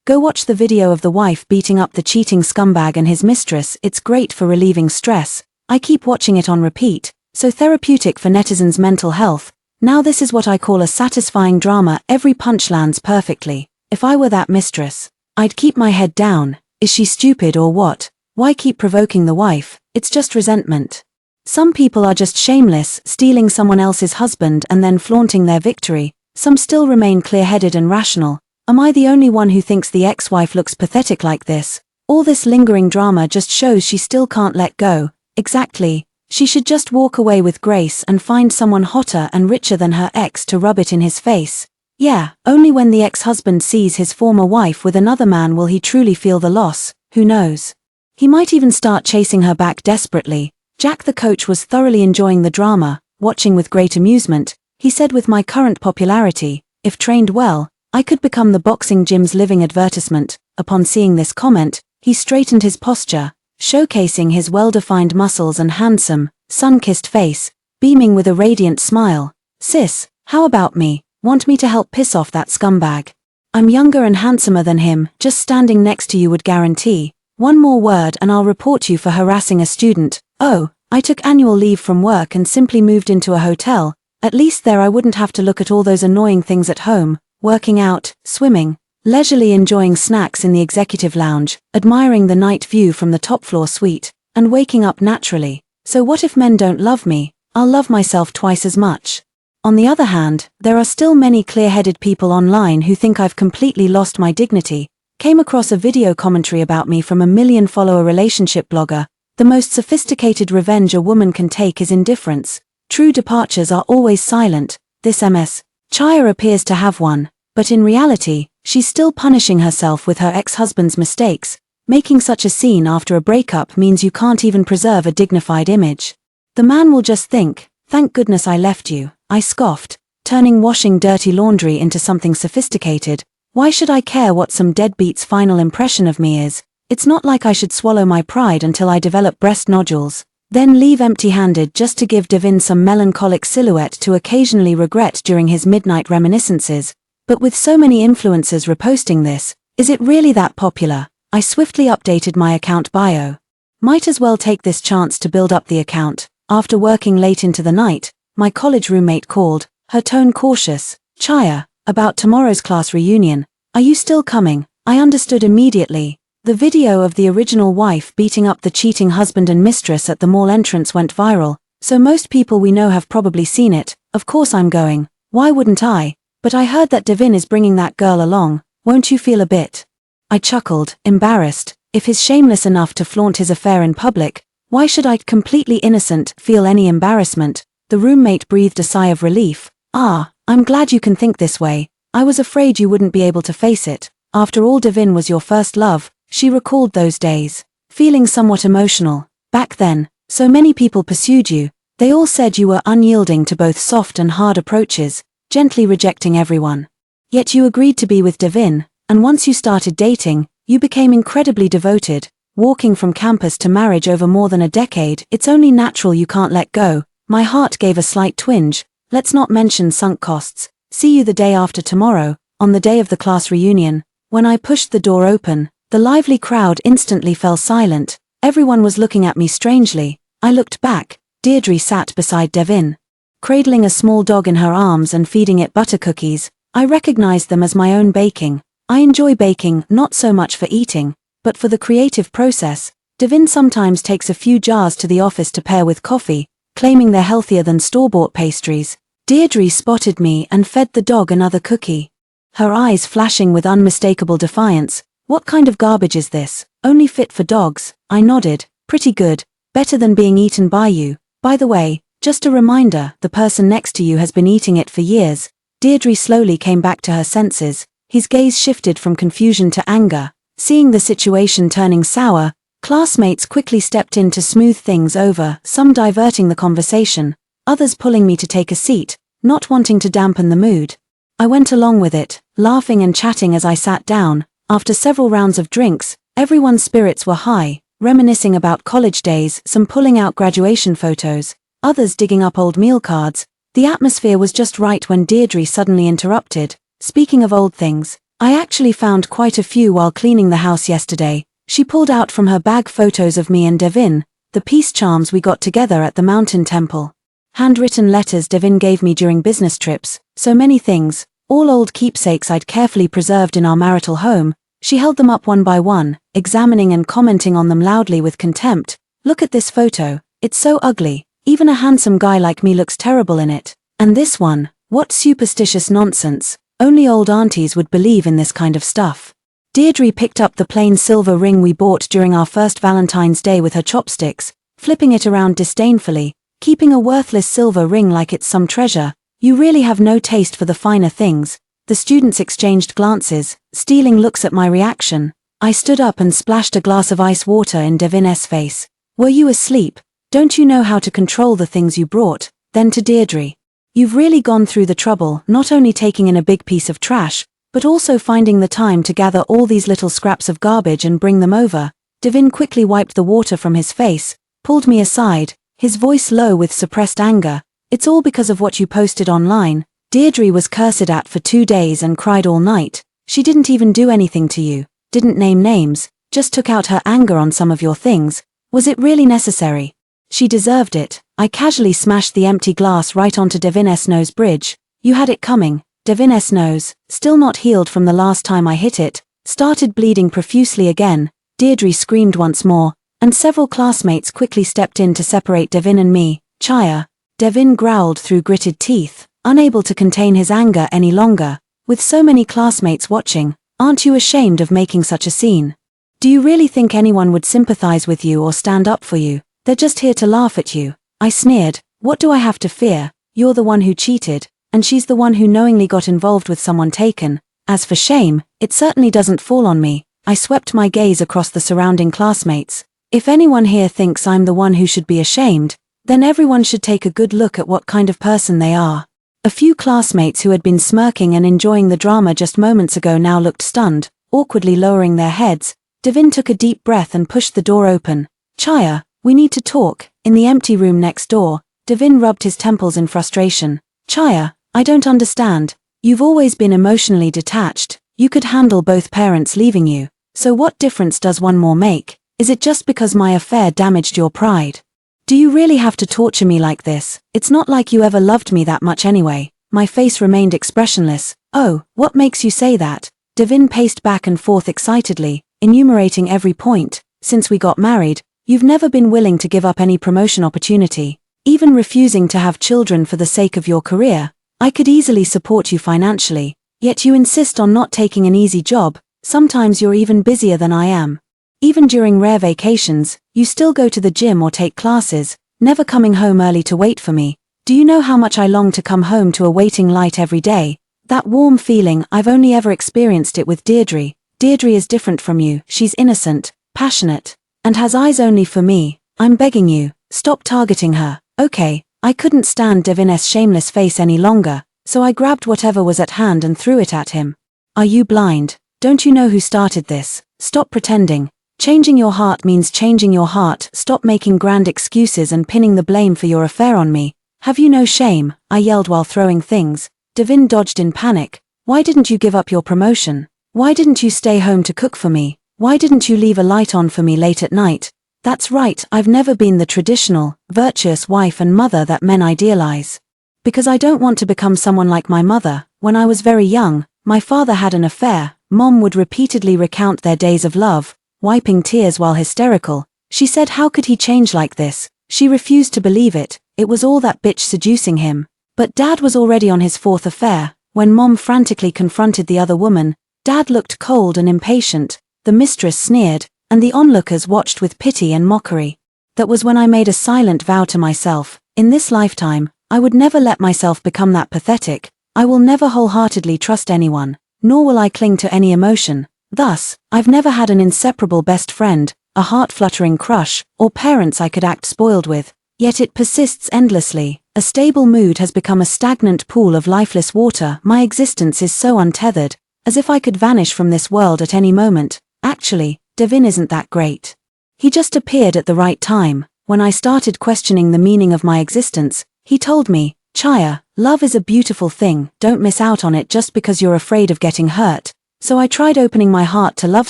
Go watch the video of the wife beating up the cheating scumbag and his mistress. It's great for relieving stress. I keep watching it on repeat, so therapeutic for netizens' mental health. Now this is what I call a satisfying drama. Every punch lands perfectly. If I were that mistress, I'd keep my head down. Is she stupid or what? Why keep provoking the wife? It's just resentment. Some people are just shameless, stealing someone else's husband and then flaunting their victory. Some still remain clear-headed and rational. Am I the only one who thinks the ex-wife looks pathetic like this? All this lingering drama just shows she still can't let go. Exactly. She should just walk away with grace and find someone hotter and richer than her ex to rub it in his face. Yeah, only when the ex-husband sees his former wife with another man will he truly feel the loss. Who knows? He might even start chasing her back desperately. Jack the coach was thoroughly enjoying the drama, watching with great amusement. He said, with my current popularity, if trained well, I could become the boxing gym's living advertisement. Upon seeing this comment, he straightened his posture, showcasing his well-defined muscles and handsome, sun-kissed face, beaming with a radiant smile. "Sis, how about me? Want me to help piss off that scumbag? I'm younger and handsomer than him. Just standing next to you would guarantee. One more word and I'll report you for harassing a student. Oh, I took annual leave from work and simply moved into a hotel. At least there I wouldn't have to look at all those annoying things at home. Working out, swimming, leisurely enjoying snacks in the executive lounge, admiring the night view from the top floor suite, and waking up naturally. So what if men don't love me? I'll love myself twice as much." On the other hand, there are still many clear-headed people online who think I've completely lost my dignity. Came across a video commentary about me from a 1 million follower relationship blogger. The most sophisticated revenge a woman can take is indifference. True departures are always silent. This Ms. Chaya appears to have one, but in reality, she's still punishing herself with her ex-husband's mistakes. Making such a scene after a breakup means you can't even preserve a dignified image. The man will just think, "Thank goodness I left you," I scoffed, turning washing dirty laundry into something sophisticated. Why should I care what some deadbeat's final impression of me is? It's not like I should swallow my pride until I develop breast nodules, then leave empty-handed just to give Devin some melancholic silhouette to occasionally regret during his midnight reminiscences. But with so many influencers reposting this, is it really that popular? I swiftly updated my account bio. Might as well take this chance to build up the account. After working late into the night, my college roommate called, her tone cautious. "Chaya, about tomorrow's class reunion. Are you still coming?" I understood immediately. The video of the original wife beating up the cheating husband and mistress at the mall entrance went viral, so most people we know have probably seen it. Of course I'm going. Why wouldn't I? But I heard that Devin is bringing that girl along. Won't you feel a bit? I chuckled, embarrassed. If he's shameless enough to flaunt his affair in public, why should I, completely innocent, feel any embarrassment? The roommate breathed a sigh of relief. "Ah, I'm glad you can think this way. I was afraid you wouldn't be able to face it. After all, Devin was your first love." She recalled those days, feeling somewhat emotional. "Back then, so many people pursued you. They all said you were unyielding to both soft and hard approaches, gently rejecting everyone. Yet you agreed to be with Devin, and once you started dating, you became incredibly devoted, walking from campus to marriage over more than a decade. It's only natural you can't let go." My heart gave a slight twinge. Let's not mention sunk costs. "See you the day after tomorrow," on the day of the class reunion. When I pushed the door open, the lively crowd instantly fell silent. Everyone was looking at me strangely. I looked back. Deirdre sat beside Devin, cradling a small dog in her arms and feeding it butter cookies. I recognized them as my own baking. I enjoy baking, not so much for eating, but for the creative process. Devin sometimes takes a few jars to the office to pair with coffee, claiming they're healthier than store-bought pastries. Deirdre spotted me and fed the dog another cookie, her eyes flashing with unmistakable defiance. "What kind of garbage is this? Only fit for dogs?" I nodded. "Pretty good. Better than being eaten by you. By the way, just a reminder, the person next to you has been eating it for years." Deirdre slowly came back to her senses. His gaze shifted from confusion to anger. Seeing the situation turning sour, classmates quickly stepped in to smooth things over, some diverting the conversation, others pulling me to take a seat, not wanting to dampen the mood. I went along with it, laughing and chatting as I sat down. After several rounds of drinks, everyone's spirits were high, reminiscing about college days, some pulling out graduation photos, others digging up old meal cards. The atmosphere was just right when Deirdre suddenly interrupted. "Speaking of old things, I actually found quite a few while cleaning the house yesterday." She pulled out from her bag photos of me and Devin, the peace charms we got together at the mountain temple. Handwritten letters Devin gave me during business trips, so many things, all old keepsakes I'd carefully preserved in our marital home. She held them up one by one, examining and commenting on them loudly with contempt. "Look at this photo, it's so ugly, even a handsome guy like me looks terrible in it. And this one, what superstitious nonsense, only old aunties would believe in this kind of stuff." Deirdre picked up the plain silver ring we bought during our first Valentine's Day with her chopsticks, flipping it around disdainfully, keeping a worthless silver ring like it's some treasure. "You really have no taste for the finer things." The students exchanged glances, stealing looks at my reaction. I stood up and splashed a glass of ice water in Devin's face. "Were you asleep? Don't you know how to control the things you brought?" Then to Deirdre. "You've really gone through the trouble, not only taking in a big piece of trash, but also finding the time to gather all these little scraps of garbage and bring them over." Devin quickly wiped the water from his face, pulled me aside, his voice low with suppressed anger. "It's all because of what you posted online. Deirdre was cursed at for 2 days and cried all night. She didn't even do anything to you, didn't name names, just took out her anger on some of your things. Was it really necessary? She deserved it." I casually smashed the empty glass right onto Devin's nose bridge. "You had it coming." Devin's nose, still not healed from the last time I hit it, started bleeding profusely again. Deirdre screamed once more, and several classmates quickly stepped in to separate Devin and me. "Chaya." Devin growled through gritted teeth, unable to contain his anger any longer. "With so many classmates watching, aren't you ashamed of making such a scene?" Do you really think anyone would sympathize with you or stand up for you? They're just here to laugh at you. I sneered. What do I have to fear? You're the one who cheated, and she's the one who knowingly got involved with someone taken. As for shame, it certainly doesn't fall on me. I swept my gaze across the surrounding classmates. If anyone here thinks I'm the one who should be ashamed, then everyone should take a good look at what kind of person they are. A few classmates who had been smirking and enjoying the drama just moments ago now looked stunned, awkwardly lowering their heads. Devin took a deep breath and pushed the door open. Chaya, we need to talk. In the empty room next door, Devin rubbed his temples in frustration. Chaya, I don't understand. You've always been emotionally detached. You could handle both parents leaving you. So what difference does one more make? Is it just because my affair damaged your pride? Do you really have to torture me like this? It's not like you ever loved me that much anyway. My face remained expressionless. Oh, what makes you say that? Devin paced back and forth excitedly, enumerating every point. Since we got married, you've never been willing to give up any promotion opportunity, even refusing to have children for the sake of your career. I could easily support you financially, yet you insist on not taking an easy job. Sometimes you're even busier than I am. Even during rare vacations, you still go to the gym or take classes, never coming home early to wait for me. Do you know how much I long to come home to a waiting light every day? That warm feeling, I've only ever experienced it with Deirdre. Deirdre is different from you. She's innocent, passionate, and has eyes only for me. I'm begging you, stop targeting her. Okay, I couldn't stand Devin's shameless face any longer, so I grabbed whatever was at hand and threw it at him. Are you blind? Don't you know who started this? Stop pretending. Changing your heart means changing your heart. Stop making grand excuses and pinning the blame for your affair on me. Have you no shame? I yelled while throwing things. Devin dodged in panic. Why didn't you give up your promotion? Why didn't you stay home to cook for me? Why didn't you leave a light on for me late at night? That's right, I've never been the traditional, virtuous wife and mother that men idealize. Because I don't want to become someone like my mother. When I was very young, my father had an affair. Mom would repeatedly recount their days of love, wiping tears while hysterical. She said how could he change like this? She refused to believe it. It was all that bitch seducing him. But Dad was already on his fourth affair. When Mom frantically confronted the other woman, Dad looked cold and impatient. The mistress sneered, and the onlookers watched with pity and mockery. That was when I made a silent vow to myself. In this lifetime, I would never let myself become that pathetic. I will never wholeheartedly trust anyone, nor will I cling to any emotion. Thus, I've never had an inseparable best friend, a heart-fluttering crush, or parents I could act spoiled with. Yet it persists endlessly. A stable mood has become a stagnant pool of lifeless water. My existence is so untethered, as if I could vanish from this world at any moment. Actually, Devin isn't that great. He just appeared at the right time. When I started questioning the meaning of my existence, he told me, Chaya, love is a beautiful thing. Don't miss out on it just because you're afraid of getting hurt. So I tried opening my heart to love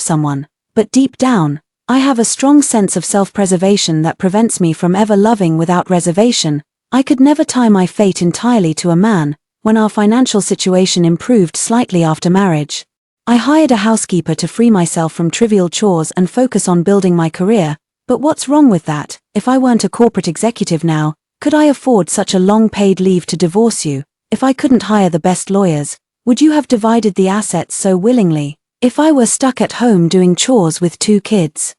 someone, but deep down, I have a strong sense of self-preservation that prevents me from ever loving without reservation. I could never tie my fate entirely to a man. When our financial situation improved slightly after marriage, I hired a housekeeper to free myself from trivial chores and focus on building my career. But what's wrong with that? If I weren't a corporate executive now, could I afford such a long paid leave to divorce you? If I couldn't hire the best lawyers, would you have divided the assets so willingly? If I were stuck at home doing chores with 2 kids,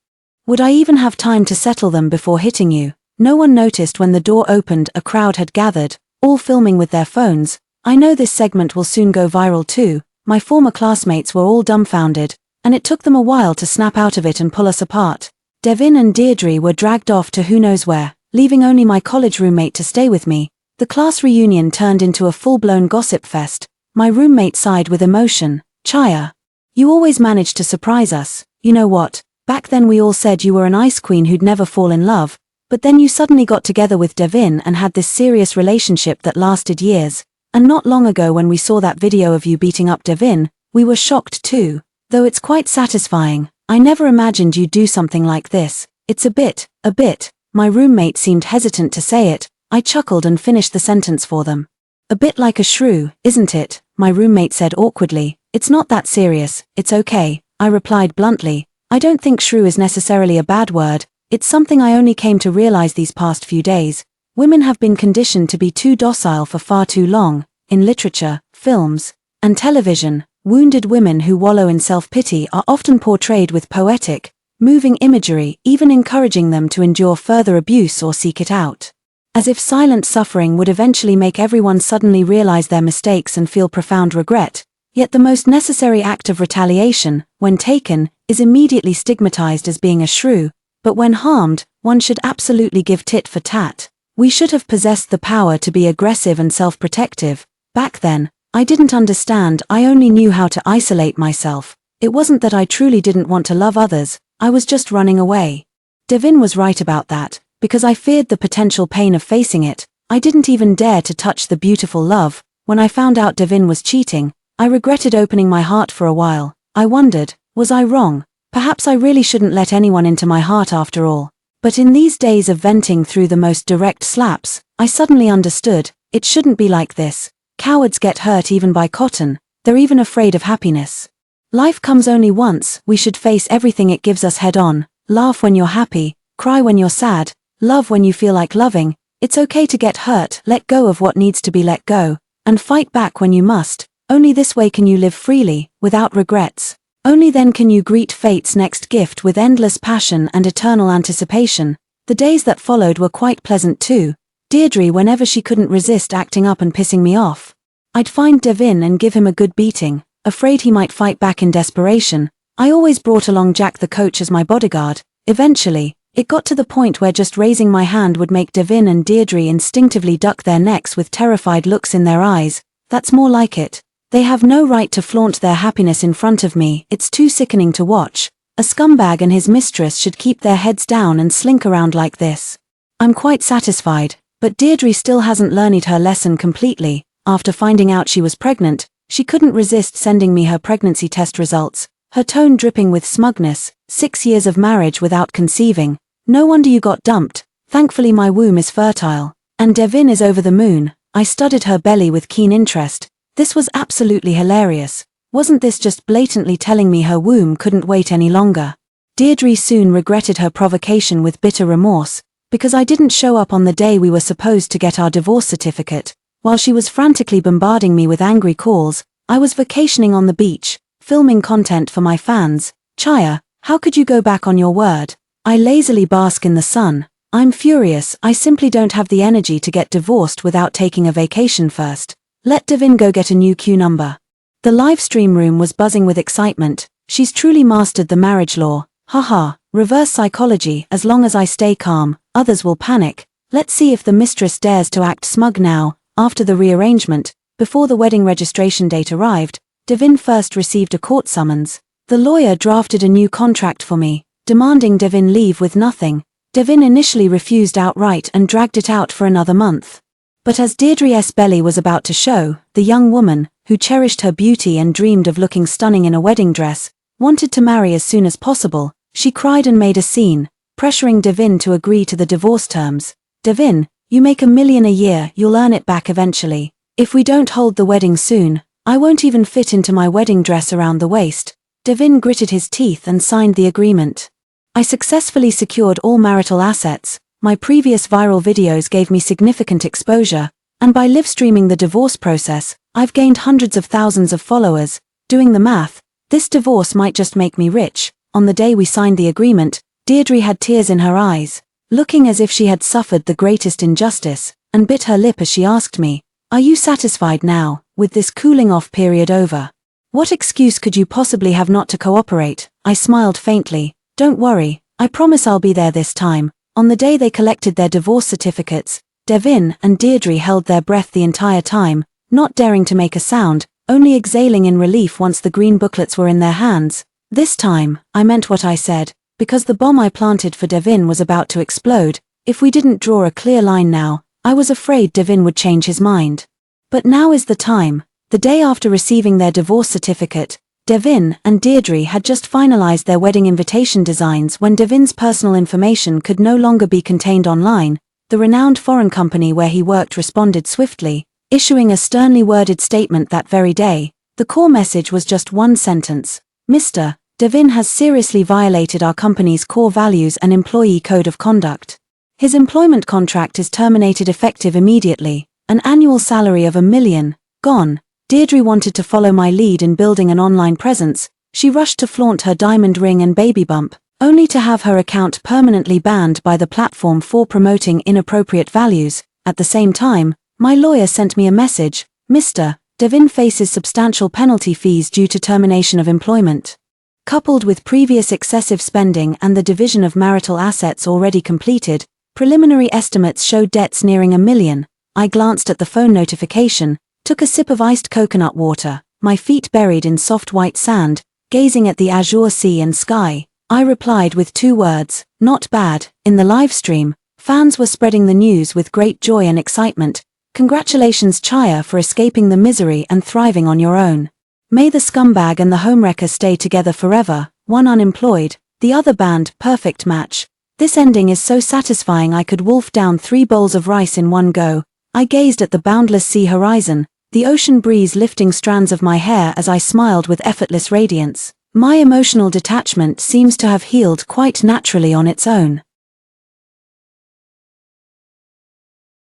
would I even have time to settle them before hitting you? No one noticed when the door opened. A crowd had gathered, all filming with their phones. I know this segment will soon go viral too. My former classmates were all dumbfounded, and it took them a while to snap out of it and pull us apart. Devin and Deirdre were dragged off to who knows where, leaving only my college roommate to stay with me. The class reunion turned into a full-blown gossip fest. My roommate sighed with emotion. Chaya, you always managed to surprise us. You know what? Back then we all said you were an ice queen who'd never fall in love, but then you suddenly got together with Devin and had this serious relationship that lasted years. And not long ago when we saw that video of you beating up Devin, we were shocked too. Though it's quite satisfying. I never imagined you'd do something like this. It's a bit. My roommate seemed hesitant to say it. I chuckled and finished the sentence for them. A bit like a shrew, isn't it? My roommate said awkwardly. It's not that serious, it's okay, I replied bluntly. I don't think shrew is necessarily a bad word. It's something I only came to realize these past few days. Women have been conditioned to be too docile for far too long. In literature, films, and television, wounded women who wallow in self-pity are often portrayed with poetic, moving imagery, even encouraging them to endure further abuse or seek it out. As if silent suffering would eventually make everyone suddenly realize their mistakes and feel profound regret, yet the most necessary act of retaliation, when taken, is immediately stigmatized as being a shrew, but when harmed, one should absolutely give tit for tat. We should have possessed the power to be aggressive and self-protective. Back then, I didn't understand, I only knew how to isolate myself. It wasn't that I truly didn't want to love others, I was just running away. Devin was right about that, because I feared the potential pain of facing it. I didn't even dare to touch the beautiful love. When I found out Devin was cheating, I regretted opening my heart for a while. I wondered, was I wrong? Perhaps I really shouldn't let anyone into my heart after all. But in these days of venting through the most direct slaps, I suddenly understood, it shouldn't be like this. Cowards get hurt even by cotton, they're even afraid of happiness. Life comes only once, we should face everything it gives us head on, laugh when you're happy, cry when you're sad, love when you feel like loving. It's okay to get hurt, let go of what needs to be let go, and fight back when you must. Only this way can you live freely, without regrets. Only then can you greet fate's next gift with endless passion and eternal anticipation. The days that followed were quite pleasant too. Deirdre, whenever she couldn't resist acting up and pissing me off, I'd find Devin and give him a good beating, afraid he might fight back in desperation. I always brought along Jack the coach as my bodyguard. Eventually, it got to the point where just raising my hand would make Devin and Deirdre instinctively duck their necks with terrified looks in their eyes. That's more like it. They have no right to flaunt their happiness in front of me, it's too sickening to watch. A scumbag and his mistress should keep their heads down and slink around like this. I'm quite satisfied, but Deirdre still hasn't learned her lesson completely. After finding out she was pregnant, she couldn't resist sending me her pregnancy test results, her tone dripping with smugness. 6 years of marriage without conceiving. No wonder you got dumped. Thankfully my womb is fertile. And Devin is over the moon. I studied her belly with keen interest. This was absolutely hilarious. Wasn't this just blatantly telling me her womb couldn't wait any longer? Deirdre soon regretted her provocation with bitter remorse, because I didn't show up on the day we were supposed to get our divorce certificate. While she was frantically bombarding me with angry calls, I was vacationing on the beach, filming content for my fans. Chaya, how could you go back on your word? I lazily bask in the sun. I'm furious, I simply don't have the energy to get divorced without taking a vacation first. Let Devin go get a new Q number. The livestream room was buzzing with excitement. She's truly mastered the marriage law. Haha, reverse psychology. As long as I stay calm, others will panic. Let's see if the mistress dares to act smug now. After the rearrangement, before the wedding registration date arrived, Devin first received a court summons. The lawyer drafted a new contract for me, demanding Devin leave with nothing. Devin initially refused outright and dragged it out for another month. But as Deirdre's belly was about to show, the young woman, who cherished her beauty and dreamed of looking stunning in a wedding dress, wanted to marry as soon as possible. She cried and made a scene, pressuring Devin to agree to the divorce terms. Devin, you make $1 million a year, you'll earn it back eventually. If we don't hold the wedding soon, I won't even fit into my wedding dress around the waist. Devin gritted his teeth and signed the agreement. I successfully secured all marital assets. My previous viral videos gave me significant exposure, and by live streaming the divorce process, I've gained hundreds of thousands of followers. Doing the math, this divorce might just make me rich. On the day we signed the agreement, Deirdre had tears in her eyes, looking as if she had suffered the greatest injustice, and bit her lip as she asked me, "Are you satisfied now, with this cooling off period over? What excuse could you possibly have not to cooperate?" I smiled faintly. "Don't worry, I promise I'll be there this time." On the day they collected their divorce certificates, Devin and Deirdre held their breath the entire time, not daring to make a sound, only exhaling in relief once the green booklets were in their hands. This time, I meant what I said, because the bomb I planted for Devin was about to explode. If we didn't draw a clear line now, I was afraid Devin would change his mind. But now is the time. The day after receiving their divorce certificate, Devin and Deirdre had just finalized their wedding invitation designs when Devin's personal information could no longer be contained online. The renowned foreign company where he worked responded swiftly, issuing a sternly worded statement that very day. The core message was just one sentence. "Mr. Devin has seriously violated our company's core values and employee code of conduct. His employment contract is terminated effective immediately. An annual salary of $1 million, gone." Deirdre wanted to follow my lead in building an online presence. She rushed to flaunt her diamond ring and baby bump, only to have her account permanently banned by the platform for promoting inappropriate values. At the same time, my lawyer sent me a message: Mr. Devin faces substantial penalty fees due to termination of employment. Coupled with previous excessive spending and the division of marital assets already completed, preliminary estimates showed debts nearing $1 million. I glanced at the phone notification, took a sip of iced coconut water, my feet buried in soft white sand, gazing at the azure sea and sky. I replied with 2 words: not bad. In the live stream, fans were spreading the news with great joy and excitement. Congratulations Chaya for escaping the misery and thriving on your own. May the scumbag and the homewrecker stay together forever, one unemployed, the other banned. Perfect match. This ending is so satisfying I could wolf down 3 bowls of rice in one go. I gazed at the boundless sea horizon, the ocean breeze lifting strands of my hair as I smiled with effortless radiance. My emotional detachment seems to have healed quite naturally on its own.